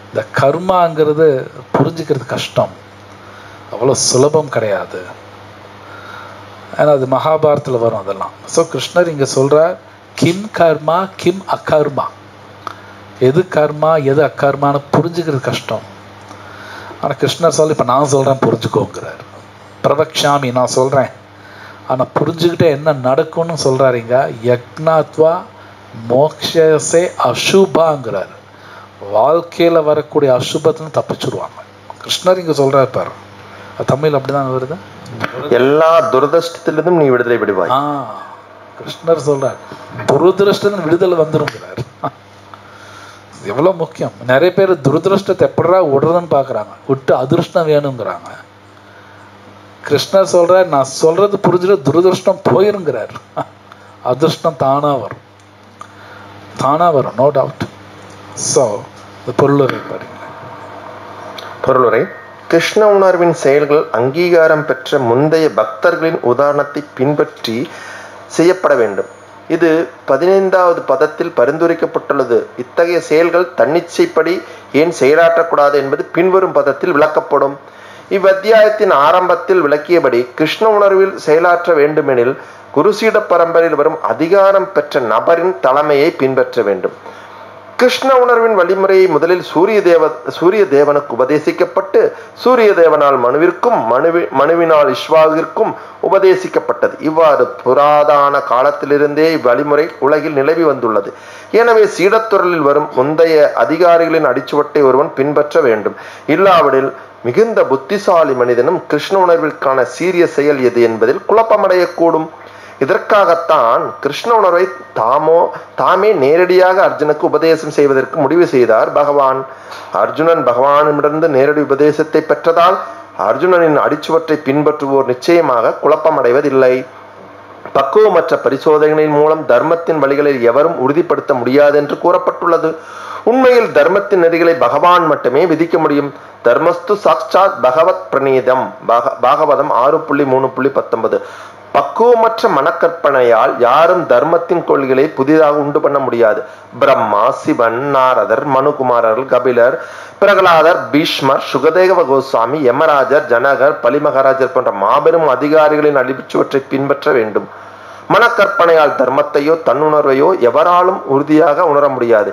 இந்த கர்மாங்கிறது புரிஞ்சுக்கிறது கஷ்டம், அவ்வளோ சுலபம் கிடையாது. ஏன்னா அது மகாபாரத்தில் வரும் அதெல்லாம். ஸோ கிருஷ்ணர் இங்கே சொல்கிறார், கிம் கர்மா கிம் அகர்மா, எது கர்மா எது அக்கர்மான்னு புரிஞ்சுக்கிறது கஷ்டம். ஆனால் கிருஷ்ணர் சொல்ல, இப்போ நான் சொல்கிறேன் புரிஞ்சுக்கோங்கிறார். பிரவக்ஷாமி, நான் சொல்கிறேன், ஆனால் புரிஞ்சுக்கிட்டே என்ன நடக்கும்னு சொல்கிறாருங்க. யக்னாத்வா மோக்ஷே அசுபாங்கிறார். வாழ்க்கையில் வரக்கூடிய அசுபத்துன்னு தப்பிச்சுடுவாங்க. கிருஷ்ணர் இங்கே சொல்கிறார் பாரு, தமிழ் அப்படிதான் வருது, எல்லா துரதிருஷ்டத்திலிருந்தும் நீ விடுதலை விடுவாய். கிருஷ்ணர் சொல்றார், துரதிருஷ்டம் விடுதலை வந்துருங்கிறார். எவ்வளவு முக்கியம். நிறைய பேர் துரதிருஷ்டத்தை எப்படா விடுறதுன்னு பாக்குறாங்க, விட்டு அதிருஷ்டம் வேணுங்கிறாங்க. கிருஷ்ணர் சொல்றார், நான் சொல்றது புரிஞ்சுட்டு துரதிருஷ்டம் போயிருங்கிறார். அதிருஷ்டம் தானா வரும், தானா வரும், நோ டவுட். ஸோ பொருளுரை பாருங்க. பொருளுரை: கிருஷ்ண உணர்வின் செயல்கள் அங்கீகாரம் பெற்ற முந்தைய பக்தர்களின் உதாரணத்தை பின்பற்றி செய்யப்பட வேண்டும். இது 15வது பதத்தில் பரிந்துரைக்கப்பட்டுள்ளது. இத்தகைய செயல்கள் தன்னிச்சைப்படி ஏன் செயலாற்றக்கூடாது என்பது பின்வரும் பதத்தில் விளக்கப்படும். இவ்வத்தியாயத்தின் ஆரம்பத்தில் விளக்கியபடி கிருஷ்ண உணர்வில் செயலாற்ற வேண்டுமெனில் குருசீட பரம்பரையில் வரும் அதிகாரம் பெற்ற நபரின் தலைமையை பின்பற்ற வேண்டும். கிருஷ்ண உணர்வின் வழிமுறையை முதலில் சூரிய தேவனுக்கு உபதேசிக்கப்பட்டு சூரிய தேவனால் மனுவிற்கும் மனுவினால் இஸ்வாவிற்கும் உபதேசிக்கப்பட்டது. இவ்வாறு புராதான காலத்திலிருந்தே இவ்வழிமுறை உலகில் நிலவி வந்துள்ளது. எனவே சீடத்துறலில் வரும் முந்தைய அதிகாரிகளின் அடிச்சுவட்டை ஒருவன் பின்பற்ற வேண்டும். இல்லாவிடில் மிகுந்த புத்திசாலி மனிதனும் கிருஷ்ண உணர்விற்கான சீரிய செயல் எது என்பதில் குழப்பமடையக்கூடும். இதற்காகத்தான் கிருஷ்ண உணர்வை தாமே நேரடியாக அர்ஜுனுக்கு உபதேசம் செய்வதற்கு முடிவு செய்தார் பகவான். அர்ஜுனன் பகவானிடமிருந்து நேரடி உபதேசத்தை பெற்றதால் அர்ஜுனனின் அடிச்சுவற்றை பின்பற்றுவோர் நிச்சயமாக குழப்பமடைவதில்லை. பக்குவமற்ற பரிசோதனைகளின் மூலம் தர்மத்தின் வழிகளை எவரும் உறுதிப்படுத்த முடியாது என்று கூறப்பட்டுள்ளது. உண்மையில் தர்மத்தின் நெறிகளை பகவான் மட்டுமே விதிக்க முடியும். தர்மஸ்து சாட்சாத் பகவத் பிரணீதம். பாகவதம் 6.3.19. பக்குவமற்ற மனக்கற்பனையால் யாரும் தர்மத்தின் கொள்கைகளை புதிதாக உண்டு பண்ண முடியாது. பிரம்மா, சிவன், நாரதர், மனுகுமாரர்கள், கபிலர், பிரகலாதர், பீஷ்மர், சுகதேவ கோஸ்வாமி, யமராஜர், ஜனகர், பலி மகாராஜர் போன்ற மாபெரும் அதிகாரிகளின் அடிச்சுவற்றை பின்பற்ற வேண்டும். மனக்கற்பனையால் தர்மத்தையோ தன்னுணர்வையோ எவராலும் உறுதியாக உணர முடியாது.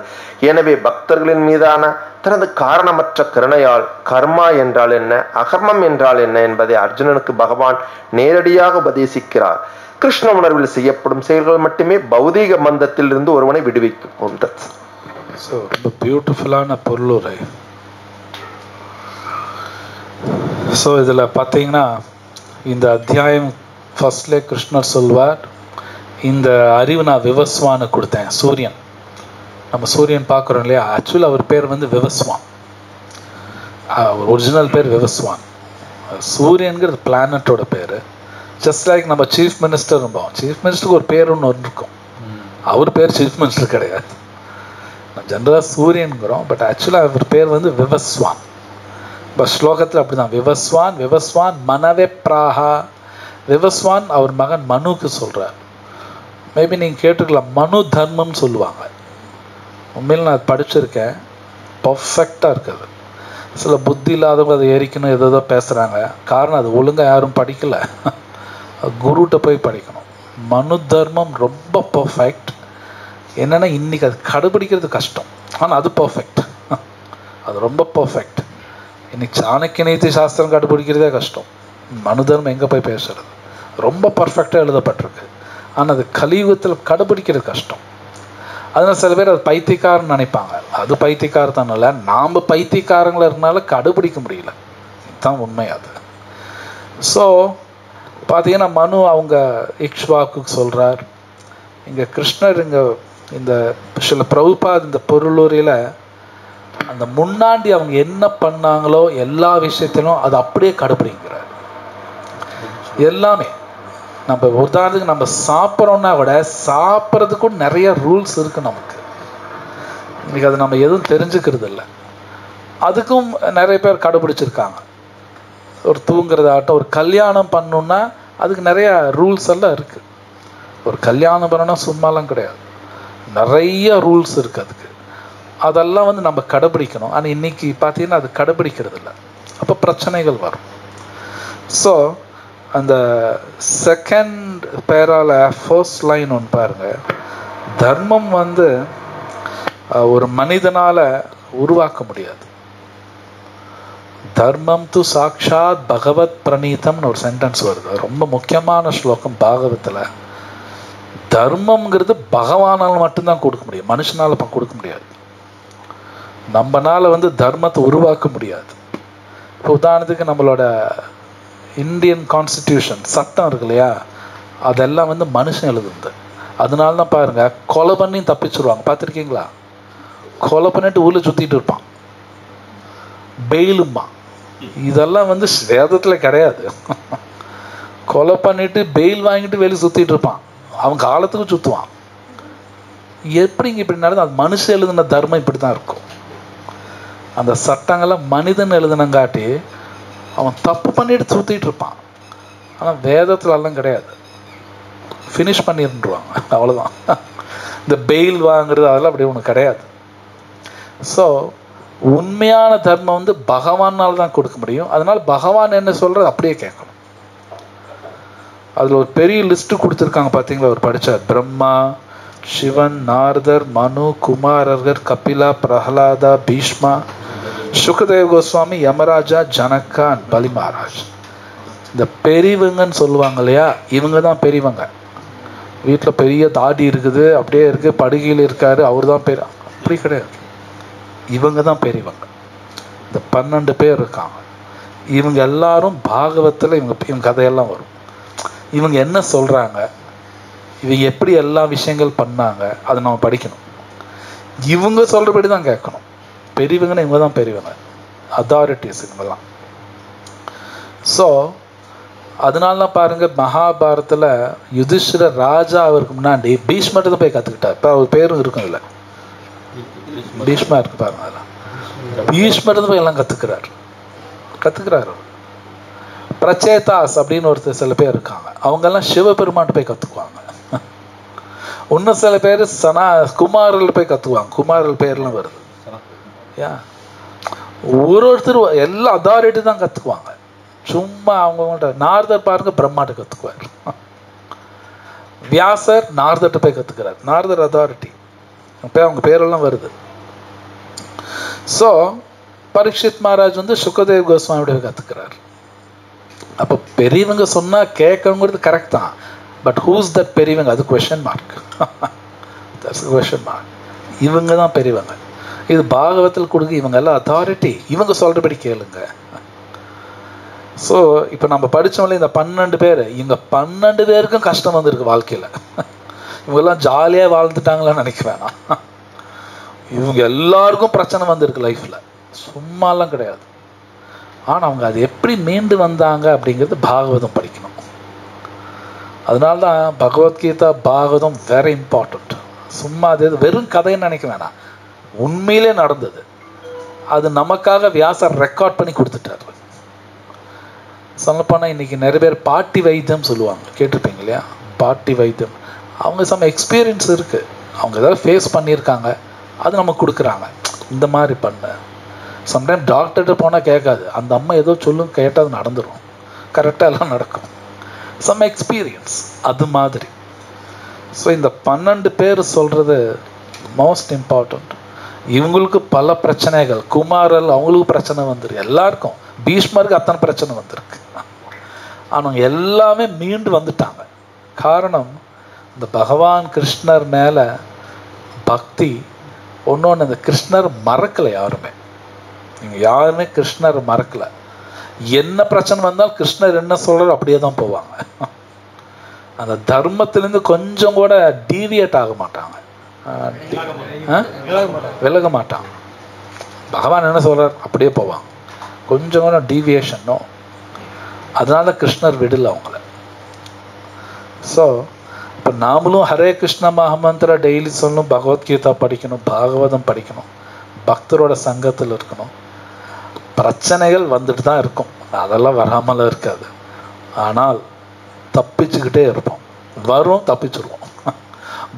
எனவே பக்தர்களின் மீதான தனது காரணமற்ற கருணையால் கர்மா என்றால் என்ன, அகர்மம் என்றால் என்ன என்பதை அர்ஜுனனுக்கு பகவான் நேரடியாக உபதேசிக்கிறார். கிருஷ்ண உணர்வில் செய்யப்படும் செயல்கள் மட்டுமே பௌதீக பந்தத்தில் இருந்து ஒருவனை விடுவிக்கும். ரொம்ப பியூட்டிஃபுல்லான பொருளுரை. ஸோ இதில் பார்த்தீங்கன்னா இந்த அத்தியாயம் ஃபர்ஸ்ட்லே கிருஷ்ணர் சொல்வார், இந்த அறிவு நான் விவஸ்வான்னு கொடுத்தேன். சூரியன், நம்ம சூரியன் பார்க்குறோம் இல்லையா, ஆக்சுவலி அவர் பேர் வந்து விவஸ்வான். ஒரிஜினல் பேர் விவஸ்வான். சூரியன்கிறது பிளானட்டோட பேர். ஜஸ்ட் லைக் நம்ம சீஃப் மினிஸ்டர் இருப்போம், சீஃப் மினிஸ்டருக்கு ஒரு பேர் ஒன்று இருக்கும், அவர் பேர் சீஃப் மினிஸ்டர் கிடையாது. ஜென்ரலாக சூரியன்கிறோம், பட் ஆக்சுவலாக அவர் பேர் வந்து விவஸ்வான். இப்போ ஸ்லோகத்தில் அப்படிதான், விவஸ்வான் விவஸ்வான் மனவே பிராகா. விவஸ்வான் அவர் மகன் மனுக்கு சொல்கிறார். மேபி நீங்கள் கேட்டுக்கலாம், மனு தர்மம்னு சொல்லுவாங்க. உண்மையில் நான் படிச்சிருக்கேன், பர்ஃபெக்டாக இருக்குது. சில புத்தி இல்லாதவங்க அதை எரிக்கணும் ஏதோ பேசுகிறாங்க. காரணம் அது ஒழுங்காக யாரும் படிக்கலை, குருகிட்ட போய் படிக்கணும். மனு தர்மம் ரொம்ப பர்ஃபெக்ட். என்னென்னா இன்றைக்கி அது கடைபிடிக்கிறது கஷ்டம், ஆனால் அது பர்ஃபெக்ட், அது ரொம்ப பர்ஃபெக்ட். இன்னைக்கு சாணக்கிய நீதி சாஸ்திரம் கடைபிடிக்கிறதே கஷ்டம். மனு தர்மம் எங்கே போய் பேசுறது, ரொம்ப பர்ஃபெக்டாக எழுதப்பட்டிருக்கு, ஆனால் அது கலியுகத்தில் கடைபிடிக்கிறது கஷ்டம். அதனால் சில பேர் அது பைத்தியக்காரன்னு நினைப்பாங்க. அது பைத்தியக்காரத்தான் இல்லை, நாம் பைத்தியக்காரங்கள இருந்தால கடைபிடிக்க முடியல, இதுதான் உண்மை. அது ஸோ பார்த்தீங்கன்னா மனு அவங்க இக்ஷ்வாக்கு சொல்கிறார். இங்கே கிருஷ்ணர் இங்கே இந்த சில பிரபுபாத் இந்த பொருளுரையில் அந்த முன்னாடி அவங்க என்ன பண்ணாங்களோ எல்லா விஷயத்திலும் அது அப்படியே கடைபிடிக்கிறார். எல்லாமே நம்ம உதாரணத்துக்கு நம்ம சாப்பிட்றோம்னா கூட சாப்பிட்றதுக்கும் நிறைய ரூல்ஸ் இருக்கு நமக்கு. இன்னைக்கு அது நம்ம எதுவும் தெரிஞ்சுக்கிறது இல்லை. அதுக்கும் நிறைய பேர் கடைபிடிச்சிருக்காங்க. ஒரு தூங்குறதாகட்டும், ஒரு கல்யாணம் பண்ணணுன்னா அதுக்கு நிறைய ரூல்ஸ் எல்லாம் இருக்கு. ஒரு கல்யாணம் பண்ணணும்னா சும்மாலாம் கிடையாது, நிறைய ரூல்ஸ் இருக்கு அதுக்கு. அதெல்லாம் வந்து நம்ம கடைபிடிக்கணும். ஆனால் இன்னைக்கு பார்த்தீங்கன்னா அது கடைபிடிக்கிறது இல்லை. அப்போ பிரச்சனைகள் வரும். ஸோ அந்த செகண்ட் பேரால ஃபர்ஸ்ட் லைன் ஒன்று பாருங்க. தர்மம் வந்து ஒரு மனிதனால உருவாக்க முடியாது. தர்மம் து சாக்ஷாத் பகவத் பிரணீதம்னு ஒரு சென்டென்ஸ் வருது. ரொம்ப முக்கியமான ஸ்லோகம் பாகவத்தில். தர்மம்ங்கிறது பகவானால் மட்டும்தான் கொடுக்க முடியும், மனுஷனால கொடுக்க முடியாது. நம்மனால வந்து தர்மத்தை உருவாக்க முடியாது. இப்போ உதாரணத்துக்கு நம்மளோட இந்தியன் கான்ஸ்டிடியூஷன் சட்டம் இருக்கு இல்லையா, அதெல்லாம் வந்து மனுஷன் எழுதுது. அதனால தான் பாருங்க கொலை பண்ணி தப்பிச்சுருவாங்க. பார்த்துருக்கீங்களா? கொலை பண்ணிட்டு ஊரில் சுற்றிட்டு இருப்பான், பெயிலுமா. இதெல்லாம் வந்து வேதத்தில் கிடையாது. கொலை பண்ணிட்டு பெயில் வாங்கிட்டு வெளியே சுற்றிட்டு இருப்பான், அவன் காலத்துக்கு சுற்றுவான். எப்படிங்க இப்படி நடந்து? அது மனுஷன் எழுதின தர்மம் இப்படி தான் இருக்கும். அந்த சட்டங்கள்லாம் மனிதன் எழுதினங்காட்டி அவன் தப்பு பண்ணிட்டு சுற்றிட்டு இருப்பான். ஆனால் வேதத்தில் எல்லாம் கிடையாது, ஃபினிஷ் பண்ணிருந்துருவாங்க, அவ்வளோதான். இந்த பெயில் வாங்குறது அதெல்லாம் அப்படி ஒன்று கிடையாது. ஸோ உண்மையான தர்மம் வந்து பகவானால் தான் கொடுக்க முடியும். அதனால பகவான் என்ன சொல்கிறது அப்படியே கேட்கணும். அதில் ஒரு பெரிய லிஸ்ட்டு கொடுத்துருக்காங்க பார்த்தீங்களா? ஒரு படித்தார். பிரம்மா, சிவன், நாரதர், மனு, குமாரர்கள், கபிலா, பிரஹலாதா, பீஷ்மா, சுகதேவ் கோஸ்வாமி, யமராஜா, ஜனகா, பலி மகாராஜ். இந்த பெரியவங்கன்னு சொல்லுவாங்க இல்லையா, இவங்க தான் பெரியவங்க. வீட்டில் பெரிய தாடி இருக்குது, அப்படியே இருக்கு, படுகையில் இருக்காரு, அவர் தான் பெரிய. அப்படி கிடையாது, இவங்க தான் பெரியவங்க. இந்த 12 பேர் இருக்காங்க. இவங்க எல்லாரும் பாகவத்தில் இவங்க கதையெல்லாம் வரும். இவங்க என்ன சொல்கிறாங்க, இவங்க எப்படி எல்லா விஷயங்கள் பண்ணாங்க, அதை நம்ம படிக்கணும். இவங்க சொல்கிறபடி தான் கேட்கணும். பெரியவங்கன்னா இவங்க தான் பெரியவங்க, அத்தாரிட்டிஸ் இவங்கெல்லாம். ஸோ அதனால தான் பாருங்க மகாபாரத்தில் யுதிஷ்டிர ராஜா அவருக்கு முன்னாடி பீஷ்மர்கிட்ட தான் போய் கற்றுக்கிட்டார். இப்போ அவர் பேரும் இருக்கும் இல்லை, பீஷ்மா இருக்கு பாருங்க. அதெல்லாம் பீஷ்மர்கிட்ட போய் எல்லாம் கற்றுக்கிறாரு. பிரச்சேதாஸ் அப்படின்னு ஒருத்தர் சில பேர் இருக்காங்க, அவங்கெல்லாம் சிவபெருமான் போய் கற்றுக்குவாங்க. இன்னும் சில பேர் குமாரில் போய் கற்றுக்குவாங்க. குமாரில் பேர்லாம் வருது. ஒருத்தர் எல்லா அத்தாரிட்டி தான் கற்றுக்குவாங்க. சும்மா அவங்க நாரதர் பாருங்க பிரம்மாட்ட கற்றுக்குவார். வியாசர் நாரதர்கிட்ட போய் கற்றுக்கிறார். நாரதர் அத்தாரிட்டி, அப்போ அவங்க பேரெல்லாம் வருது. ஸோ பரீட்சித் மகாராஜ் வந்து சுகதேவ் கோஸ்வாமியோட கற்றுக்கிறார். அப்போ பெரியவங்க சொன்னால் கேட்கணுங்கிறது கரெக்ட் தான். பட் ஹூஸ் தட் பெரியவங்க? அது கொஷன் மார்க். இவங்க தான் பெரியவங்க. இது பாகவத்தில் கொடுக்க இவங்க எல்லாம் அத்தாரிட்டி. இவங்க சொல்கிறபடி கேளுங்க. ஸோ இப்போ நம்ம படித்தோம்ல இந்த 12 பேர், இவங்க 12 பேருக்கும் கஷ்டம் வந்திருக்கு வாழ்க்கையில். இவங்கெல்லாம் ஜாலியாக வாழ்ந்துட்டாங்களான்னு நினைக்க வேணாம். இவங்க எல்லாருக்கும் பிரச்சனை வந்திருக்கு லைஃப்பில், சும்மாலாம் கிடையாது. ஆனால் அவங்க அது எப்படி மீண்டு வந்தாங்க அப்படிங்கிறது பாகவதம் படிக்கணும். அதனால தான் பகவத்கீதா பாகவதம் வெரி இம்பார்ட்டண்ட். சும்மா அது வெறும் கதைன்னு நினைக்க வேணாம், உண்மையிலே நடந்தது. அது நமக்காக வியாசர் ரெக்கார்ட் பண்ணி கொடுத்துட்டார். சொல்லப்போனால் இன்னைக்கு நிறைய பேர் பாட்டி வைத்தியம் சொல்லுவாங்க, கேட்டிருப்பீங்க இல்லையா? பாட்டி வைத்தியம். அவங்க சம் எக்ஸ்பீரியன்ஸ் இருக்குது, அவங்க ஏதாவது ஃபேஸ் பண்ணியிருக்காங்க, அது நமக்கு கொடுக்குறாங்க. இந்த மாதிரி பண்ண சம்டைம் டாக்டர்கிட்ட போனால் கேட்காது, அந்த அம்மா ஏதோ சொல்லும், கேட்டால் அது நடந்துடும், கரெக்டாக எல்லாம் நடக்கும். சம் எக்ஸ்பீரியன்ஸ் அது மாதிரி. ஸோ இந்த 12 பேர் சொல்கிறது மோஸ்ட் இம்பார்ட்டண்ட். இவங்களுக்கு பல பிரச்சனைகள், குமாரல் அவங்களுக்கு பிரச்சனை வந்துருக்கு, எல்லாருக்கும். பீஷ்மருக்கு அத்தனை பிரச்சனை வந்திருக்கு. ஆனால் எல்லாமே மீண்டு வந்துட்டாங்க. காரணம் இந்த பகவான் கிருஷ்ணர் மேலே பக்தி. ஒன்று, இந்த கிருஷ்ணர் மறக்கலை யாருமே. நீங்கள் யாருமே கிருஷ்ணர் மறக்கலை. என்ன பிரச்சனை வந்தாலும் கிருஷ்ணர் என்ன சொல்கிறார் அப்படியே தான் போவாங்க. அந்த தர்மத்திலேருந்து கொஞ்சம் கூட டீவியேட் ஆக மாட்டாங்க, விலக மாட்டாங்க. பகவான் என்ன சொல்றார் அப்படியே போவான், கொஞ்சம் கூட டீவியேஷனோ. அதனால கிருஷ்ணர் விடல அவங்கள. ஸோ இப்போ நாமளும் ஹரே கிருஷ்ண மகாமந்திர டெய்லி சொல்லணும், பகவத்கீதா படிக்கணும், பாகவதம் படிக்கணும், பக்தரோட சங்கத்தில் இருக்கணும். பிரச்சனைகள் வந்துட்டு தான் இருக்கும், அதெல்லாம் வராமல் இருக்காது. ஆனால் தப்பிச்சுக்கிட்டே இருப்போம், வரும், தப்பிச்சுருவோம்.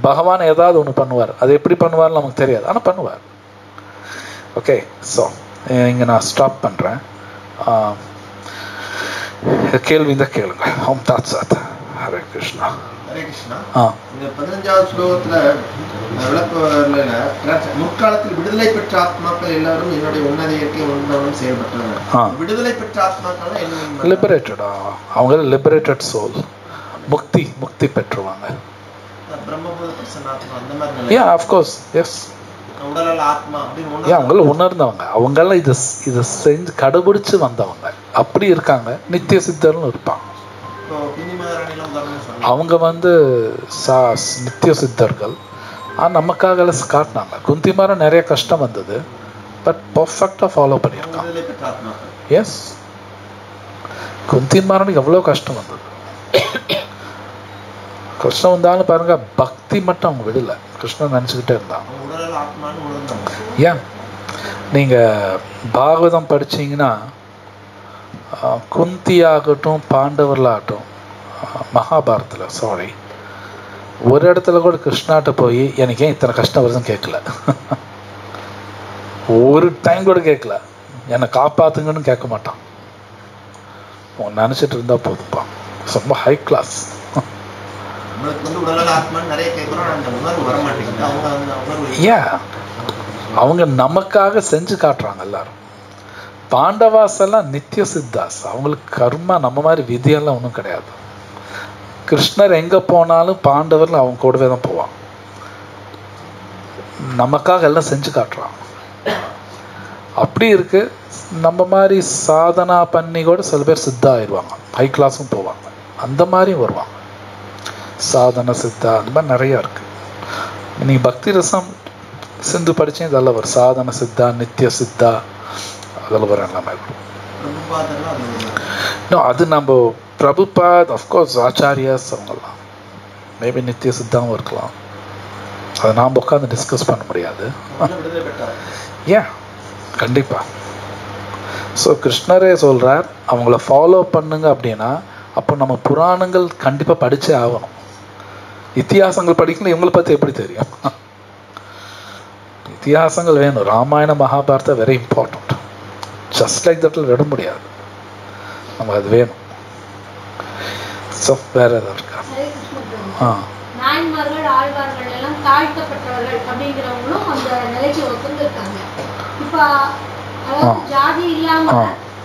பகவான் ஏதாவது ஒன்று பண்ணுவார், அது எப்படி பண்ணுவார்னு நமக்கு தெரியாது, ஆனால் பண்ணுவார். ஓகே, ஸோ இங்கே நான் ஸ்டாப் பண்ணுறேன். கேள்வி இந்த கேளுங்க. ஓம் தாத் சாத். ஹரே கிருஷ்ணா. ஹரே கிருஷ்ணா. இந்த 15வது ஸ்லோகத்துல விளக்க முற்காலத்தில் விடுதலை பெற்ற ஆத்மாக்கள் எல்லாரும் என்னுடைய உன்னத இயற்கை உணர்ந்தவனும் செயல்பட்டாங்க. விடுதலை பெற்ற ஆத்மாக்கள் என்ன? லிபரேட்டடா, அவங்க லிபரேட்டட் சோல், முக்தி பெற்றுவாங்க. பிரம்மபூத பிரசன்னாத்மா அந்த மாதிரி நிலை. Of course, yes. உடலால் ஆத்மா அப்படின்னு அவங்கள உணர்ந்தவங்க, அவங்கெல்லாம் இதை செஞ்சு கடைபிடிச்சு வந்தவங்க, அப்படி இருக்காங்க. நித்திய சித்தர்னு இருப்பாங்க. அவங்க நித்திய சித்தர்கள். நமக்காக காட்டினாங்க. குந்திமாரன் நிறைய கஷ்டம் வந்தது, பட் பர்ஃபெக்டா ஃபாலோ பண்ணியிருக்காங்க. எஸ், குந்திமாரனுக்கு எவ்வளோ கஷ்டம் வந்தது. கஷ்டம் வந்தாலும் பாருங்க, பக்தி மட்டும் அவங்க விடல, கிருஷ்ணன் நினச்சிக்கிட்டே இருந்தாங்க. ஏன் நீங்க பாகவதம் படிச்சீங்கன்னா, குந்தி ஆகட்டும், பாண்டவர்களாகட்டும், மகாபாரத்தில் ஒரு இடத்துல கூட கிருஷ்ணாட்ட போய் எனக்கு ஏன் இத்தனை கஷ்டம் வருதுன்னு கேட்கல. ஒரு டைம் கூட கேட்கல, என்னை காப்பாத்துங்கன்னு கேட்க மாட்டான். நினைச்சிட்டு இருந்தா போதுப்பா, ரொம்ப ஹை கிளாஸ். அவங்க நமக்காக செஞ்சு காட்டுறாங்க எல்லாரும். பாண்டவாஸ் எல்லாம் நித்திய சித்தாஸ், அவங்களுக்கு கர்மா நம்ம மாதிரி விதியெல்லாம் ஒன்றும் கிடையாது. கிருஷ்ணர் எங்க போனாலும் பாண்டவர்கள் அவங்க கூடவே தான் போவாங்க. நமக்காக எல்லாம் செஞ்சு காட்டுறாங்க. அப்படி இருக்கு. நம்ம மாதிரி சாதனா பண்ணி கூட சில பேர் சித்தா ஆயிடுவாங்க, ஹை கிளாஸும் போவாங்க, அந்த மாதிரியும் வருவாங்க. சாதன சித்தா அந்த மாதிரி நிறைய இருக்கு. நீங்க பக்தி ரசம் சிந்து படிச்சேன், இதெல்லாம் வரும். சாதன சித்தா, நித்திய சித்தா, அதில் வர எல்லாமே வரும். அது நம்ம பிரபுபாத், அஃப்கோர்ஸ் ஆச்சாரியாஸ், அவங்கெல்லாம் மேபி நித்திய சித்தாவும் இருக்கலாம். அதை நாம் உட்காந்து டிஸ்கஸ் பண்ண முடியாது. ஏன் கண்டிப்பா. ஸோ கிருஷ்ணரே சொல்றார், அவங்கள ஃபாலோ பண்ணுங்க அப்படின்னா, அப்போ நம்ம புராணங்கள் கண்டிப்பா படிச்சே ஆகணும். இத்தியாசங்கள் படிக்கணும். இவங்களை பத்தி எப்படி தெரியும்? இத்தியாசங்கள் வேணும். Ramayana Mahabharatam very important. Just like தட்ல விட முடியாது, நமக்கு அது வேணும். ஸோ வேற ஏதாவது இருக்கா? நாயன்மார்கள், ஆழ்வார்கள் எல்லாம் தாழ்த்தப்பட்டவர்கள் அப்படிங்கிறவங்களும் அந்த நிலைக்கு ஒத்துந்திருக்காங்க. இப்போ அதாவது ஜாதி இல்லாம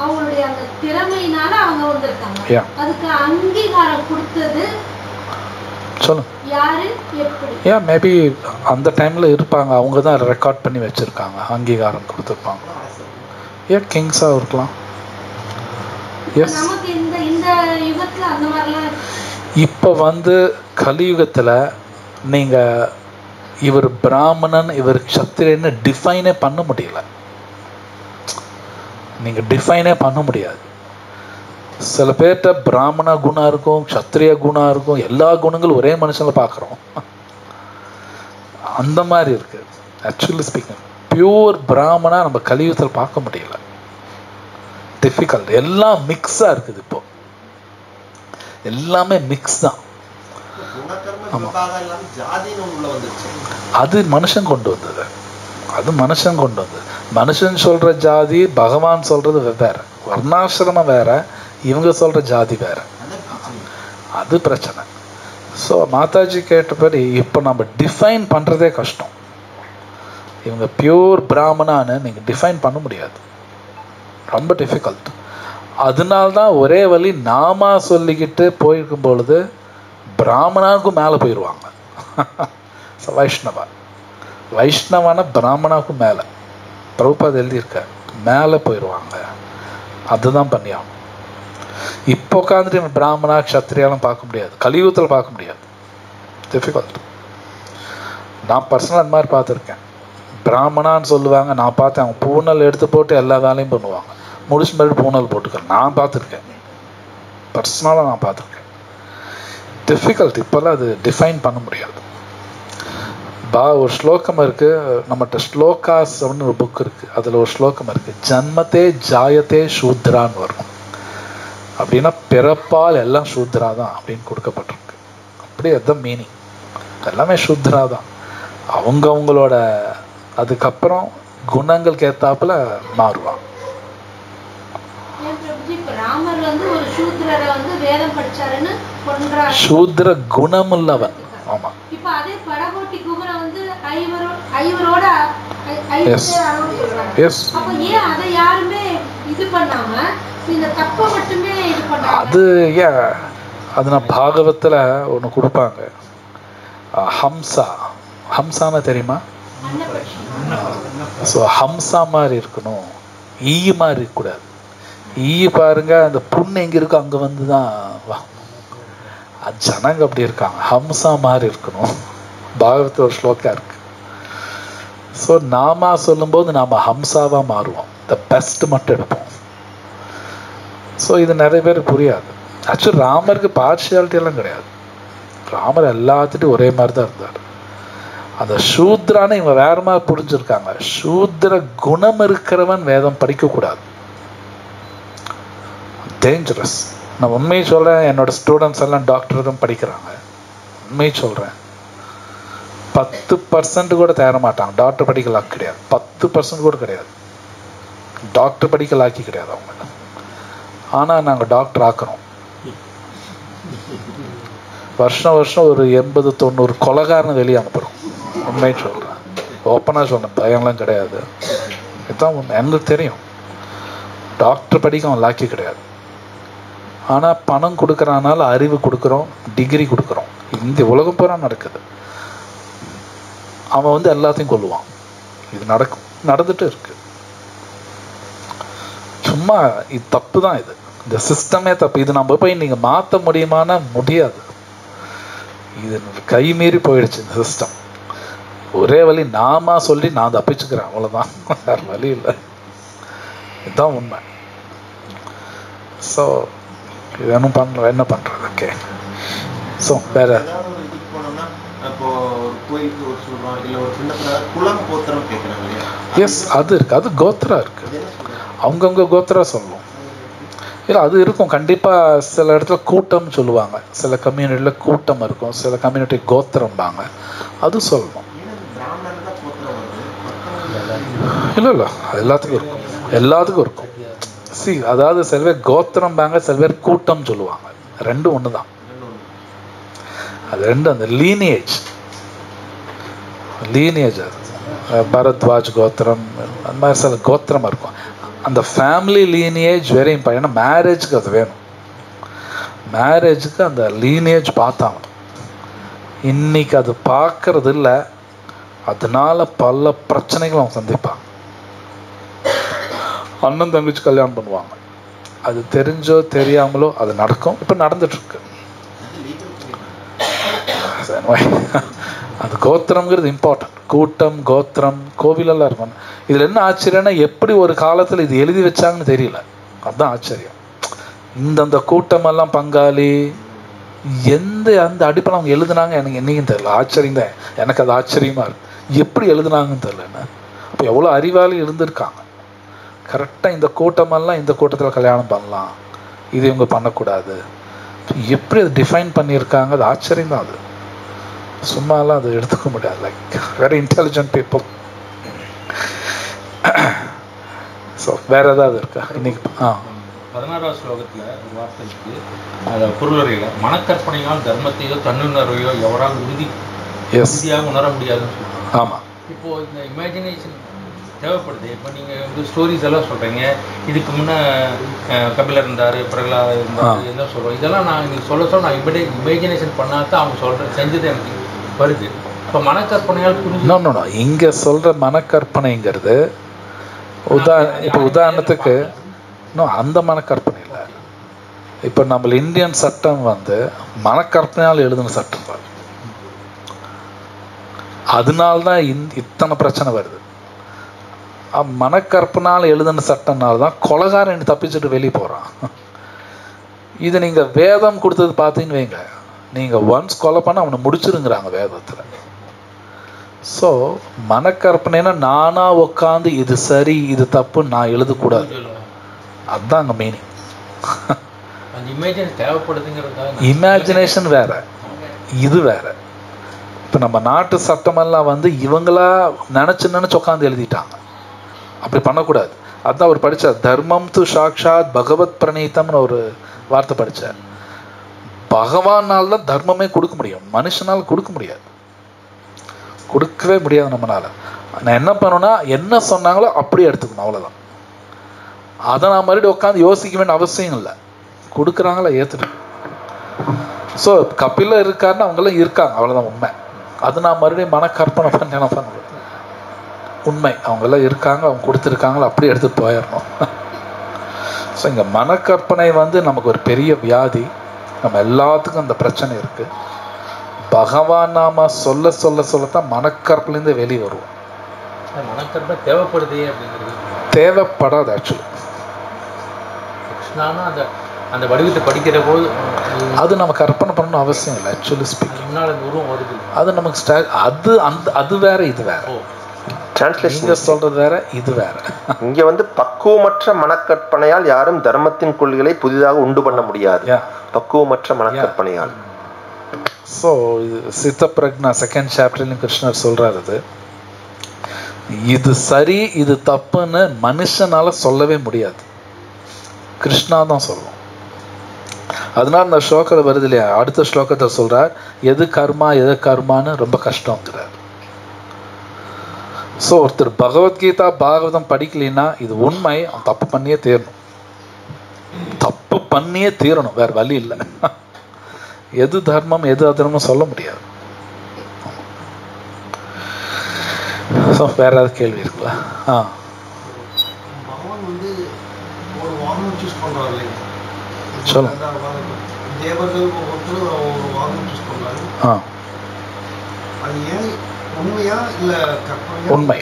அவங்களுடைய அந்த திறமையினால அவங்க வந்திருக்காங்க. அதுக்கு அங்கீகாரம் கொடுத்தது யாரு, எப்படி? மேபி அந்த டைம்ல இருப்பாங்க, அவங்க தான் ரெக்கார்ட் பண்ணி வச்சிருக்காங்க, அங்கீகாரம் கொடுத்துருப்பாங்க. ஏன் கிங்ஸா இருக்கலாம். நமக்கு இந்த யுகத்துல அந்த மாதிரிலாம் இப்ப கலியுகத்துல நீங்க இவர் பிராமணன், இவர் சத்திரியன்னு டிஃபைனே பண்ண முடியல. நீங்க டிஃபைனே பண்ண முடியாது. சில பேர்கிட்ட பிராமண குணம் இருக்கும், சத்திரிய குணம் இருக்கும், எல்லா குணங்களும் ஒரே மனுஷன்ல பாக்குறோம். அந்த மாதிரி இருக்கு. ஆக்சுவலி ஸ்பீக்கிங், பியூர் பிராமணா நம்ம கலியுகத்தில் பார்க்க முடியல. டிஃபிகல்ட். எல்லாம் மிக்ஸா இருக்குது. இப்போ எல்லாமே மிக்ஸ் தான். அது மனுஷன் கொண்டு வந்தது. மனுஷன் சொல்ற ஜாதி, பகவான் சொல்றது வேற. வர்ணாசிரமம் வேற, இவங்க சொல்ற ஜாதி வேற. அது பிரச்சனை. ஸோ மாதாஜி கேட்டபடி இப்போ நம்ம டிஃபைன் பண்றதே கஷ்டம். இவங்க பியூர் பிராமணான்னு நீங்க டிஃபைன் பண்ண முடியாது, ரொம்ப டிஃபிகல்ட். அதனால்தான் ஒரே வழி, நாமா சொல்லிக்கிட்டு போயிருக்கும் பொழுது பிராமணாவுக்கும் மேலே போயிடுவாங்க. வைஷ்ணவான பிராமணாவுக்கும் மேலே பிரபுபாத் எழுதியிருக்க, மேலே போயிடுவாங்க. அதுதான் பண்ணியாகும். இப்போ உட்காந்துட்டு பிராமணா க்ஷத்ரியாலாம் பார்க்க முடியாது, கலியுகத்தில் பார்க்க முடியாது. டிஃபிகல்ட். நான் பர்சனல் அந்த மாதிரி பார்த்துருக்கேன். பிராமணான்னு சொல்லுவாங்க. நான் பார்த்தேன், அவங்க பூனல் எடுத்து போட்டு எல்லா வேலையும் பண்ணுவாங்க. முடிச்சு மாதிரி பூனல் போட்டுக்கிறேன். நான் பார்த்துருக்கேன், பர்சனலாக நான் பார்த்துருக்கேன். டிஃபிகல்ட். இப்போல்லாம் அது டிஃபைன் பண்ண முடியாது. ஒரு ஸ்லோகம் இருக்கு நம்மகிட்ட, ஸ்லோகாஸ் அப்படின்னு ஒரு புக் இருக்கு. அதில் ஒரு ஸ்லோகம் இருக்கு, ஜன்மத்தே ஜாயத்தே சூத்ரான்னு வரும். அப்படின்னா பிறப்பால் எல்லாம் சூத்ரா தான் அப்படின்னு கொடுக்கப்பட்டிருக்கு. அப்படி அதுதான் மீனிங். எல்லாமே சூத்ரா தான். அவங்களோட அதுக்கப்புறம் குணங்களுக்கு ஏத்தாப்புல மாறுவான். சூத்ர குணம் உள்ளவன். ஆமா. அது ஏன் அது நான் பாகவத்துல ஒண்ணு கொடுப்பாங்க, ஹம்சா. ஹம்சானா தெரியுமா? ஸோ ஹம்சா மாதிரி இருக்கணும், ஈ மாதிரி இருக்கக்கூடாது. ஈ பாருங்க, அந்த புண்ணு எங்க இருக்கோ அங்க வந்துதான் ஜனங்க அப்படி இருக்காங்க. ஹம்சா மாதிரி இருக்கணும். பாகவத்துல ஒரு ஸ்லோகா இருக்கு. ஸோ நாம சொல்லும்போது நாம ஹம்சாவா மாறுவோம், த பெஸ்ட் மட்டும் எடுப்போம். ஸோ இது நிறைய பேர் புரியாது. ஆக்சுவலி ராமருக்கு பார்ஷியாலிட்டி எல்லாம் கிடையாது. ராமர் எல்லாத்துட்டும் ஒரே மாதிரி தான் இருந்தார். அந்த சூத்ரான இவங்க வேற மாதிரி புரிஞ்சிருக்காங்க. சூத்ர குணம் இருக்கிறவன் வேதம் படிக்க கூடாது, டேஞ்சரஸ். நான் உண்மையை சொல்றேன், என்னோட ஸ்டூடெண்ட்ஸ் எல்லாம் டாக்டர் தான் படிக்கிறாங்க. உண்மையை சொல்றேன், 10% கூட தேர மாட்டாங்க. டாக்டர் படிக்கலாக்கி கிடையாது, 10% கூட கிடையாது. டாக்டர் படிக்கலாக்கி கிடையாது அவங்க. ஆனா நாங்க டாக்டர் ஆக்குறோம். வருஷம் வருஷம் ஒரு 80-90 கொலைகாரனை வெளியே அனுப்புறோம். உண்மையை சொல்றேன், ஓப்பனா சொல்றேன், பயம்லாம் கிடையாது. இதுதான் உண்மை. எங்களுக்கு தெரியும் டாக்டர் படிக்க அவன் லாக்கி கிடையாது. ஆனா பணம் கொடுக்கறனால அறிவு கொடுக்குறோம், டிகிரி கொடுக்குறோம். இந்த உலகம் பூரா நடக்குது. அவன் வந்து எல்லாத்தையும் கொல்லுவான். இது நடந்துட்டு இருக்கு. சும்மா இது தப்பு தான். இது இந்த சிஸ்டமே தப்பு. இது நம்ம போய் நீங்க மாற்ற முடியுமானா முடியாது. இது கை மீறி போயிடுச்சு இந்த சிஸ்டம். ஒரே வழி, நாம சொல்லி நான் தப்பிச்சுக்கிறேன், அவ்வளவுதான், வேற வழி இல்லை. இதுதான் உண்மை. ஸோ இது ஒன்றும் பண்ண என்ன பண்றது? ஓகே. ஸோ வேற எஸ் அது இருக்கு. அது கோத்ரா இருக்கு, அவங்கவுங்க கோத்ரா சொல்லணும். இல்லை அது இருக்கும் கண்டிப்பாக. சில இடத்துல கூட்டம் சொல்லுவாங்க, சில கம்யூனிட்டியில் கூட்டம் இருக்கும், சில கம்யூனிட்டி கோத்திரம்பாங்க. அது சொல்லணும். இல்லை இல்லை, அது எல்லாத்துக்கும் இருக்கும், எல்லாத்துக்கும் இருக்கும். அதாவது சில பேர் கோத்திரம்பாங்க, சில பேர் கூட்டம் சொல்லுவாங்க. ரெண்டும் ஒன்று தான். அது ரெண்டும் அந்த லீனியேஜ் அது பரத்வாஜ் கோத்திரம், அந்த மாதிரி சில கோத்திரம் இருக்கும். அந்த ஃபேமிலி லீனியேஜ் வெரி இம்பார்ட்டன்ட். ஏன்னா மேரேஜுக்கு அது வேணும். மேரேஜுக்கு அந்த லீனியேஜ் பார்த்தாங்க. இன்னைக்கு அது பார்க்கறது இல்லை. அதனால பல பிரச்சனைகள் அவங்க சந்திப்பாங்க. அண்ணன் தங்கச்சி கல்யாணம் பண்ணுவாங்க, அது தெரிஞ்சோ தெரியாமலோ அது நடக்கும். இப்போ நடந்துட்டு இருக்கு. அது கோத்திரம்ங்கிறது இம்பார்ட்டன்ட். கூட்டம், கோத்திரம், கோவிலெல்லாம் இருக்கும். இதுல என்ன ஆச்சரியம்னா, எப்படி ஒரு காலத்துல இது எழுதி வச்சாங்கன்னு தெரியல. அதுதான் ஆச்சரியம். இந்த கூட்டமெல்லாம் பங்காளி அந்த அடிப்படை அவங்க எழுதுனாங்க எனக்கு என்னைக்கும் தெரியல. ஆச்சரியம் தான் எனக்கு. அது ஆச்சரியமா இருக்கு, எப்படி எழுதுனாங்கன்னு தெரியல. அப்போ எவ்வளோ அறிவாளி இருந்திருக்காங்க. கரெக்டாக இந்த கூட்டமெல்லாம் இந்த கூட்டத்தில் கல்யாணம் பண்ணலாம், இது இவங்க பண்ணக்கூடாது, எப்படி அது டிஃபைன் பண்ணியிருக்காங்க. அது ஆச்சரியம் தான். அது சும்மாலாம் அது எடுத்துக்க முடியாது. Like very intelligent people. So வேற ஏதாவது இருக்கா இன்னைக்கு? 16வது ஸ்லோகத்தில் ஒரு வார்த்தை இருக்கு, அதை பொருளுரையில் மனக்கற்பனையால் தர்மத்தையோ தன்னுணர்வையோ எவரால் உறுதியாக உணர முடியாதுன்னு சொல்லுவாங்க. ஆமாம். இப்போ இந்த இமேஜினேஷன் தேவைப்படுது. இப்போ நீங்கள் வந்து ஸ்டோரிஸ் எல்லாம் சொல்கிறீங்க. இதுக்கு முன்னே கபிலர் இருந்தார், பிரகலாத் இருந்தார், என்ன சொல்கிறோம். இதெல்லாம் நான் நீங்கள் சொல்ல நான் இமேஜினேஷன் பண்ணாதான் அவங்க செஞ்சது எனக்கு வருது. இப்போ மனக்கற்பனையால் புரிஞ்சு இங்கே சொல்கிற மனக்கற்பனைங்கிறது இப்போ உதாரணத்துக்கு இன்னும் அந்த மனக்கற்பனை இல்லை. இப்போ நம்ம இந்தியன் சட்டம் வந்து மனக்கற்பனையால் எழுதின சட்டம் தான். அதனால்தான் இத்தனை பிரச்சனை வருது. மனக்கற்பனால் எழுதின சட்டம்னால தான் கொலைகாரன் தப்பிச்சுட்டு வெளியே போகிறான். இது நீங்கள் வேதம் கொடுத்தது பார்த்தீங்கன்னு வைங்க, நீங்கள் ஒன்ஸ் கொலை பண்ண அவனை முடிச்சிருங்கிறாங்க வேதத்தில். ஸோ மனக்கற்பனைனா நானாக உட்காந்து இது சரி இது தப்புன்னு நான் எழுதக்கூடாது. அதுதான் அங்கே மீனிங். இமேஜினேஷன் வேற, இது வேற. இப்போ நம்ம நாட்டு சட்டமெல்லாம் வந்து இவங்களா நினச்சி உட்காந்து எழுதிட்டாங்க. அப்படி பண்ணக்கூடாது. அதுதான் அவர் படித்தார், தர்மம் து சாக்ஷாத் பகவத் பிரணீதம்னு ஒரு வார்த்தை படித்தார். பகவானால் தான் தர்மமே கொடுக்க முடியும், மனுஷனால் கொடுக்க முடியாது, கொடுக்கவே முடியாது நம்மளால. நான் என்ன பண்ணணும்னா என்ன சொன்னாங்களோ அப்படியே எடுத்துக்கணும், அவ்வளோதான். அதை நான் மறுபடியும் உட்காந்து யோசிக்க வேண்டிய அவசியம் இல்லை. கொடுக்குறாங்களா ஏற்றுட்டு. ஸோ கபில இருக்காருன்னு அவங்களாம் இருக்காங்க, அவ்வளோதான் உண்மை. அது நான் மறுபடியும் மனக்கற்பனை பண்ண உண்மை. அவங்கெல்லாம் இருக்காங்க, அவங்க கொடுத்துருக்காங்களோ அப்படியே எடுத்துகிட்டு போயிடணும். ஸோ இங்கே மனக்கற்பனை வந்து நமக்கு ஒரு பெரிய வியாதி. நம்ம எல்லாத்துக்கும் அந்த பிரச்சனை இருக்குது. பகவான் நாம சொல்ல சொல்ல சொல்லத்தான் மனக்கற்பனைலேருந்து வெளியே வருவோம். மனக்கற்பனை தேவைப்படுதே அப்படிங்கிறது தேவைப்படாது. ஆக்சுவலி அந்த வடிவத்தை படிக்கிற போது அது நம்ம கற்பனை பண்ணணும் அவசியம் இல்லை. ஆக்சுவலி ஸ்பீக்கிங் அது நமக்கு அது வேற இது வேற. டிரான்ஸ்லேஷன் சொல்றது வேற இது வேற. இங்க வந்து பக்குவமற்ற மனக்கற்பனையால் யாரும் தர்மத்தின் கொள்கைகளை புதிதாக உண்டு பண்ண முடியாது. பக்குவமற்ற மனக்கற்பனையால். ஸோ இது சித்த பிரக்னா செகண்ட் சாப்டர்லையும் கிருஷ்ணர் சொல்றாரு, இது சரி இது தப்புன்னு மனுஷனால சொல்லவே முடியாது, கிருஷ்ணா தான் சொல்லும். அதனால இந்த ஸ்லோகத்தில் வருது இல்லையா, அடுத்த ஸ்லோகத்தை சொல்றார், எது கர்மா எது கர்மான்னு ரொம்ப கஷ்டங்கிறார். ஸோ ஒருத்தர் பகவத்கீதா பாகவதம் படிக்கலைன்னா இது உண்மை, அவன் தப்பு பண்ணியே தீரணும், தப்பு பண்ணியே தீரணும், வேற வழி இல்லை. எது தர்மம் எது அதர்மம் சொல்ல முடியாது. வேற ஏதாவது கேள்வி இருக்குல்ல? சொல்லுங்க. உண்மை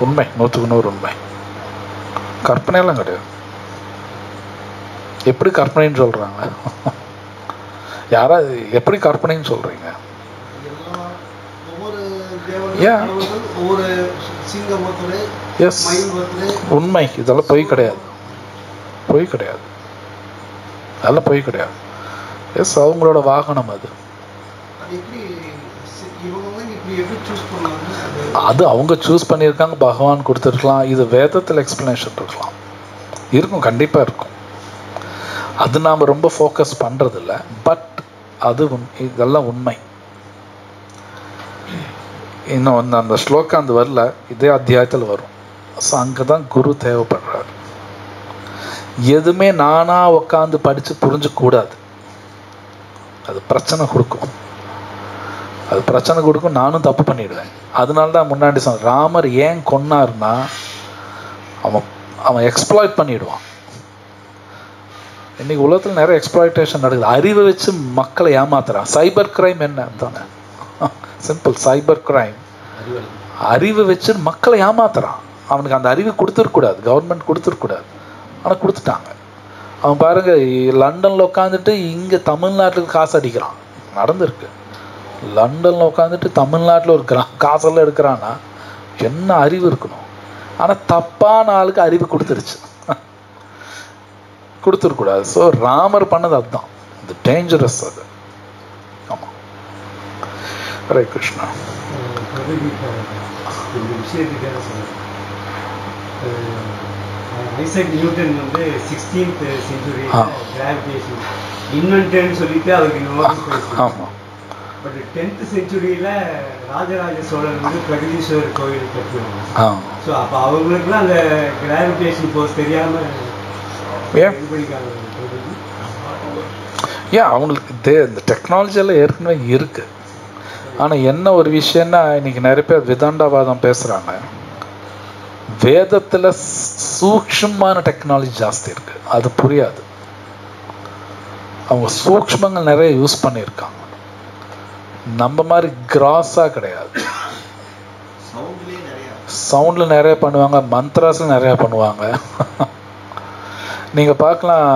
உண்மை 100% உண்மை. கற்பனையெல்லாம் கிடையாது. எப்படி கற்பனைன்னு சொல்றாங்க? யாரா எப்படி கற்பனைன்னு சொல்றீங்க? உண்மை. இதெல்லாம் பொய் கிடையாது, பொய் கிடையாது, அதெல்லாம் பொய் கிடையாது. எஸ், அவங்களோட வாகனம் அது. அது அவங்க சூஸ் பண்ணியிருக்காங்க, பகவான் கொடுத்துருக்கலாம். இது வேதத்தில் எக்ஸ்பிளனேஷன் இருக்கலாம், இருக்கும், கண்டிப்பாக இருக்கும். அது நாம் ரொம்ப ஃபோக்கஸ் பண்ணுறதில்ல. பட் அது இதெல்லாம் உண்மை. இன்னும் வந்து அந்த ஸ்லோகம் அந்த வரல, இதே அத்தியாயத்தில் வரும். ஸோ அங்கே தான் குரு தேவைப்படுறாரு. எதுவுமே நானாக உட்காந்து படித்து புரிஞ்சக்கூடாது, அது பிரச்சனை கொடுக்கும், அது பிரச்சனை கொடுக்கும். நானும் தப்பு பண்ணிடுவேன். அதனால தான் முன்னாடி சொன்ன, ராமர் ஏன் கொன்னார்னா அவன் எக்ஸ்ப்ளாய்ட் பண்ணிடுவான். இன்னைக்கு உலகத்தில் நிறைய எக்ஸ்ப்ளாய்டேஷன் நடக்குது. அறிவை வச்சு மக்களை ஏமாத்துறான். சைபர் கிரைம் என்ன தானே, சிம்பிள். சைபர் கிரைம் அறிவை வச்சு மக்களை ஏமாத்துறான். அவனுக்கு அந்த அறிவு கொடுத்துருக்கூடாது, கவர்மெண்ட் கொடுத்துருக்கூடாது, ஆனால் கொடுத்துட்டாங்க. அவன் பாருங்க, லண்டனில் உட்காந்துட்டு இங்கே தமிழ்நாட்டுக்கு காசு அடிக்கிறான். நடந்திருக்கு. லண்டனில் உட்காந்துட்டு தமிழ்நாட்டில் ஒரு காசெல்லாம் எடுக்கிறான்னா என்ன அறிவு இருக்கணும். ஆனால் தப்பான ஆளுக்கு அறிவு கொடுத்துருச்சு, கொடுத்துருக்கூடாது. ஸோ ராமர் பண்ணது அதுதான், இது டேஞ்சரஸ். அது ஆமாம். ஹரே கிருஷ்ணா. ஐசக் நியூட்டன் வந்து 16th century கிராவிடேஷன் இன்வென்ட்னு சொல்லிட்டு அவருக்கு நோபல் பிரைஸ். ஆமாம். பட் 10th centuryல ராஜராஜ சோழன் வந்து பிரகதீஸ்வரர் கோயில் கட்டுவாங்க. ஸோ அப்போ அவங்களுக்குலாம் அந்த கிராவிடேஷன் ஃபோர்ஸ் தெரியாமல் ஏன் அவங்களுக்கு இந்த டெக்னாலஜியெல்லாம் ஏற்கனவே இருக்கு. ஆனால் என்ன ஒரு விஷயம்னா, இன்னைக்கு நிறைய பேர் விதாண்டாவாதம் பேசுகிறாங்க. வேதத்தில் சூக்ஷ்மமான டெக்னாலஜி ஜாஸ்தி இருக்கு, அது புரியாது. அவங்க சூக்ஷ்மங்கள் நிறைய யூஸ் பண்ணியிருக்காங்க, நம்ம மாதிரி கிராஸாக கிடையாது. சவுண்டில் நிறைய பண்ணுவாங்க, மந்த்ராஸில் நிறையா பண்ணுவாங்க. நீங்கள் பார்க்கலாம்,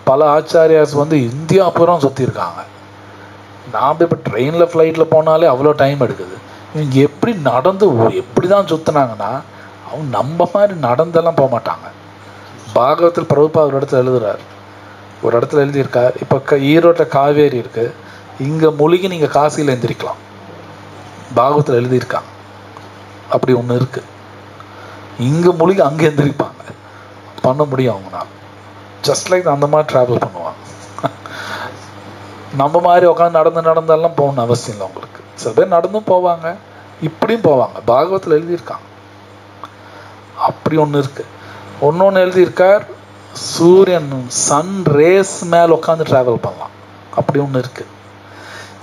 பல ஆச்சாரியாஸ் வந்து இந்தியா பூரா சுற்றிருக்காங்க. நாம் இப்போ ட்ரெயினில் ஃப்ளைட்டில் போனாலே அவ்வளோ டைம் எடுக்குது. இவங்க எப்படி நடந்து எப்படி தான் சுற்றுனாங்கன்னா, அவங்க நம்ம மாதிரி நடந்தெல்லாம் போக மாட்டாங்க. பாகவத்தில் பிரபுபா ஒரு இடத்துல எழுதுறார், ஒரு இடத்துல எழுதியிருக்கார், இப்போ ஈரோட்டில் காவேரி இருக்குது, இங்கே மூழ்கி நீங்கள் காசியில் எந்திரிக்கலாம். பாகவத்தில் எழுதியிருக்காங்க. அப்படி ஒன்று இருக்குது. இங்கே மூழ்கி அங்கே எந்திரிப்பாங்க, பண்ண முடியும் அவங்கனால. ஜஸ்ட் லைக் அந்த மாதிரி ட்ராவல் பண்ணுவாங்க. நம்ம மாதிரி உட்காந்து நடந்தெல்லாம் போகணும்னு அவசியம் இல்லை அவங்களுக்கு. சில பேர் நடந்தும் போவாங்க, இப்படியும் போவாங்க. பாகவத்தில் எழுதியிருக்காங்க. அப்படி ஒன்று இருக்கு. ஒன்று எழுதியிருக்கார், சூரியன் சன் ரேஸ் மேலே உட்காந்து ட்ராவல் பண்ணலாம். அப்படி ஒன்று இருக்கு.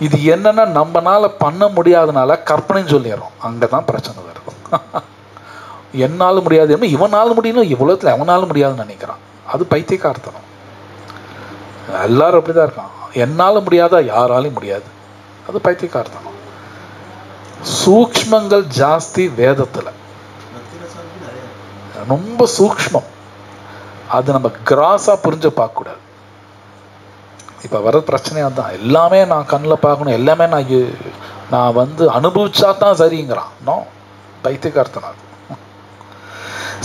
இது என்னன்னா நம்மனால பண்ண முடியாதனால கற்பனைன்னு சொல்லிடுறோம். அங்கே தான் பிரச்சனை வருது. என்னால் முடியாது, என்ன இவனால் முடியணும், இவ்வளோத்தில் எவனாலும் முடியாதுன்னு நினைக்கிறான். அது பைத்தியக்காரத்தனம். எல்லாரும் அப்படிதான் இருக்கான். என்னால் முடியாதா, யாராலையும் முடியாது, அது பைத்தியக்காரத்தனம். சூக்ஷ்மங்கள் ஜாஸ்தி வேதத்தில், ரொம்ப சூக்ஷ்மம். அது நம்ம கிராஸா புரிஞ்சு பார்க்கக்கூடாது. இப்போ வர பிரச்சனையாக தான் எல்லாமே நான் கண்ணில் பார்க்கணும், எல்லாமே நான் வந்து அனுபவிச்சா தான் சரிங்கிறான். நோ, பைத்தியக்காரத்தனம்.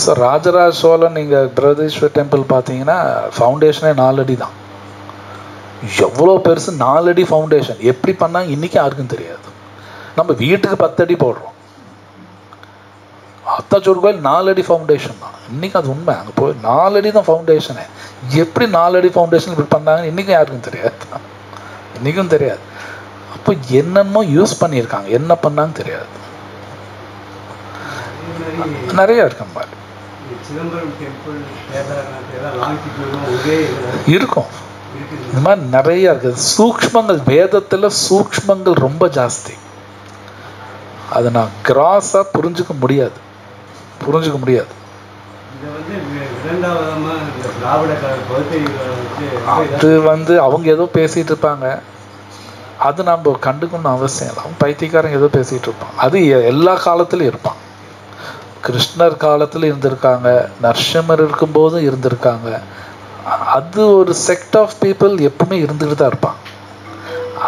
ஸோ ராஜராஜ சோழன் நீங்கள் பிரகதீஸ்வர் டெம்பிள் பார்த்தீங்கன்னா ஃபவுண்டேஷனே 4 அடி தான். எவ்வளோ பெருசு 4 அடி ஃபவுண்டேஷன். எப்படி பண்ணாங்க இன்றைக்கி யாருக்கும் தெரியாது. நம்ம வீட்டுக்கு 10 அடி போடுறோம். அத்தாச்சூர் கோயில் 4 அடி ஃபவுண்டேஷன் தான். இன்றைக்கி அது உண்மை. அங்கே போய் 4 அடி தான் ஃபவுண்டேஷனே. எப்படி 4 அடி ஃபவுண்டேஷன் இப்படி பண்ணாங்கன்னு இன்றைக்கும் யாருக்கும் தெரியாது. இன்றைக்கும் தெரியாது. அப்போ என்னென்னமோ யூஸ் பண்ணியிருக்காங்க, என்ன பண்ணாங்கன்னு தெரியாது. நிறைய இருக்கு மாதிரி இருக்கும். இந்த மாதிரி நிறைய இருக்குது. சூக்ஷ்மங்கள் வேதத்தில் சூக்ஷ்மங்கள் ரொம்ப ஜாஸ்தி. அதை நான் கிராஸா புரிஞ்சுக்க முடியாது. அது வந்து அவங்க ஏதோ பேசிட்டு இருப்பாங்க, அது நம்ம கண்டுக்கணும்னு அவசியம் இல்லை. அவங்க பைத்தியக்காரங்க ஏதோ பேசிட்டு இருப்பாங்க. அது எல்லா காலத்திலும் இருப்பான். கிருஷ்ணர் காலத்தில் இருந்திருக்காங்க, நரசிம்மர் இருக்கும்போதும் இருந்திருக்காங்க. அது ஒரு செக்ட் ஆஃப் பீப்புள் எப்பவுமே இருந்துட்டு தான் இருப்பாங்க.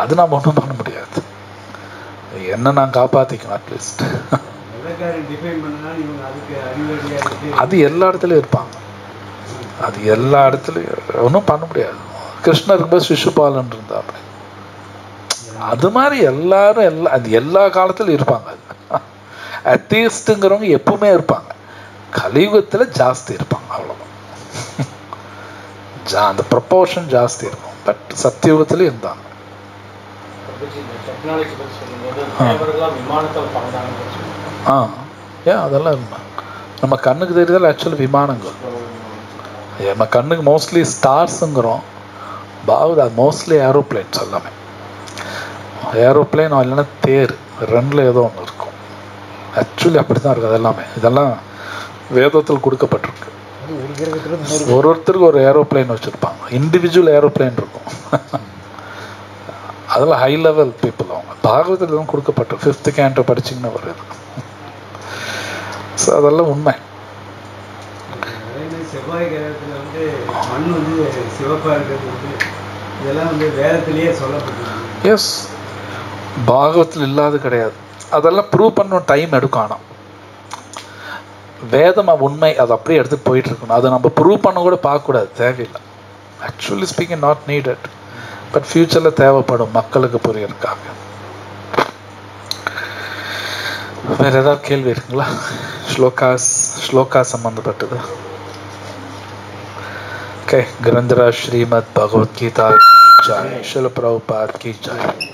அது நம்ம ஒன்றும் பண்ண முடியாது. என்ன நான் காப்பாற்றிக்கணும் அட்லீஸ்ட். அது எல்லா இடத்துலையும் இருப்பாங்க. அது எல்லா இடத்துலையும் ஒன்றும் பண்ண முடியாது. கிருஷ்ணர் இருக்கும்போது சிசுபாலன் இருந்தா அப்படி. அது மாதிரி எல்லாரும் அது எல்லா காலத்திலும் இருப்பாங்க. அத்தீஸ்ட்டுங்கிறவங்க எப்பவுமே இருப்பாங்க. கலியுகத்தில் ஜாஸ்தி இருப்பாங்க, அவ்வளோதான். அந்த ப்ரொபோர்ஷன் ஜாஸ்தி இருக்கும். பட் சத்தியுகத்திலே இருந்தாங்க. அதெல்லாம் இருந்தாங்க. நம்ம கண்ணுக்கு தெரியுதல் ஆக்சுவலி விமானங்கள். நம்ம கண்ணுக்கு மோஸ்ட்லி ஸ்டார்ஸுங்கிறோம். பாவுது அது மோஸ்ட்லி ஏரோப்ளைன்ஸ். எல்லாமே ஏரோப்ளைன் இல்லைன்னா தேர், 2ல் ஏதோ ஒன்று இருக்கும். ஆக்சுவலி அப்படி தான் இருக்குது. எல்லாமே இதெல்லாம் வேதத்தில் கொடுக்கப்பட்டிருக்கு. ஒருத்தருக்கு ஒரு ஏரோப்ளைன் வச்சுருப்பாங்க. இண்டிவிஜுவல் ஏரோப்ளைன் இருக்கும். அதெல்லாம் ஹை லெவல் பீப்புள். அவங்க பாகவத்தில் தான் கொடுக்கப்பட்டோம். 5th canto படிச்சிங்கன்னா வருது. ஸோ அதெல்லாம் உண்மை. செவ்வாய் கிரகத்தில் வந்து மண் வந்து சிவப்பாக இருக்கிறது வந்து இதெல்லாம் வந்து வேதத்திலேயே சொல்லப்பட்டிருக்கு. எஸ், பாகவத்தில் இல்லாத கிடையாது. அதெல்லாம் ப்ரூவ் பண்ண டைம் எடுக்கும். ஆனால் வேதம் உண்மை, அது அப்படியே எடுத்துகிட்டு போயிட்டு இருக்கணும். அதை நம்ம ப்ரூவ் பண்ண கூட பார்க்கக்கூடாது, தேவையில்லை. Actually speaking not needed. But ஃபியூச்சரில் தேவைப்படும் மக்களுக்கு புரியறதுக்காக. வேற ஏதாவது கேள்வி இருக்குங்களா? ஸ்லோகா சம்பந்தப்பட்டது. ஓகே. கிரந்தராஜ் ஸ்ரீமத் பகவத்கீதா की जय, श्रील प्रभुपाद की जय.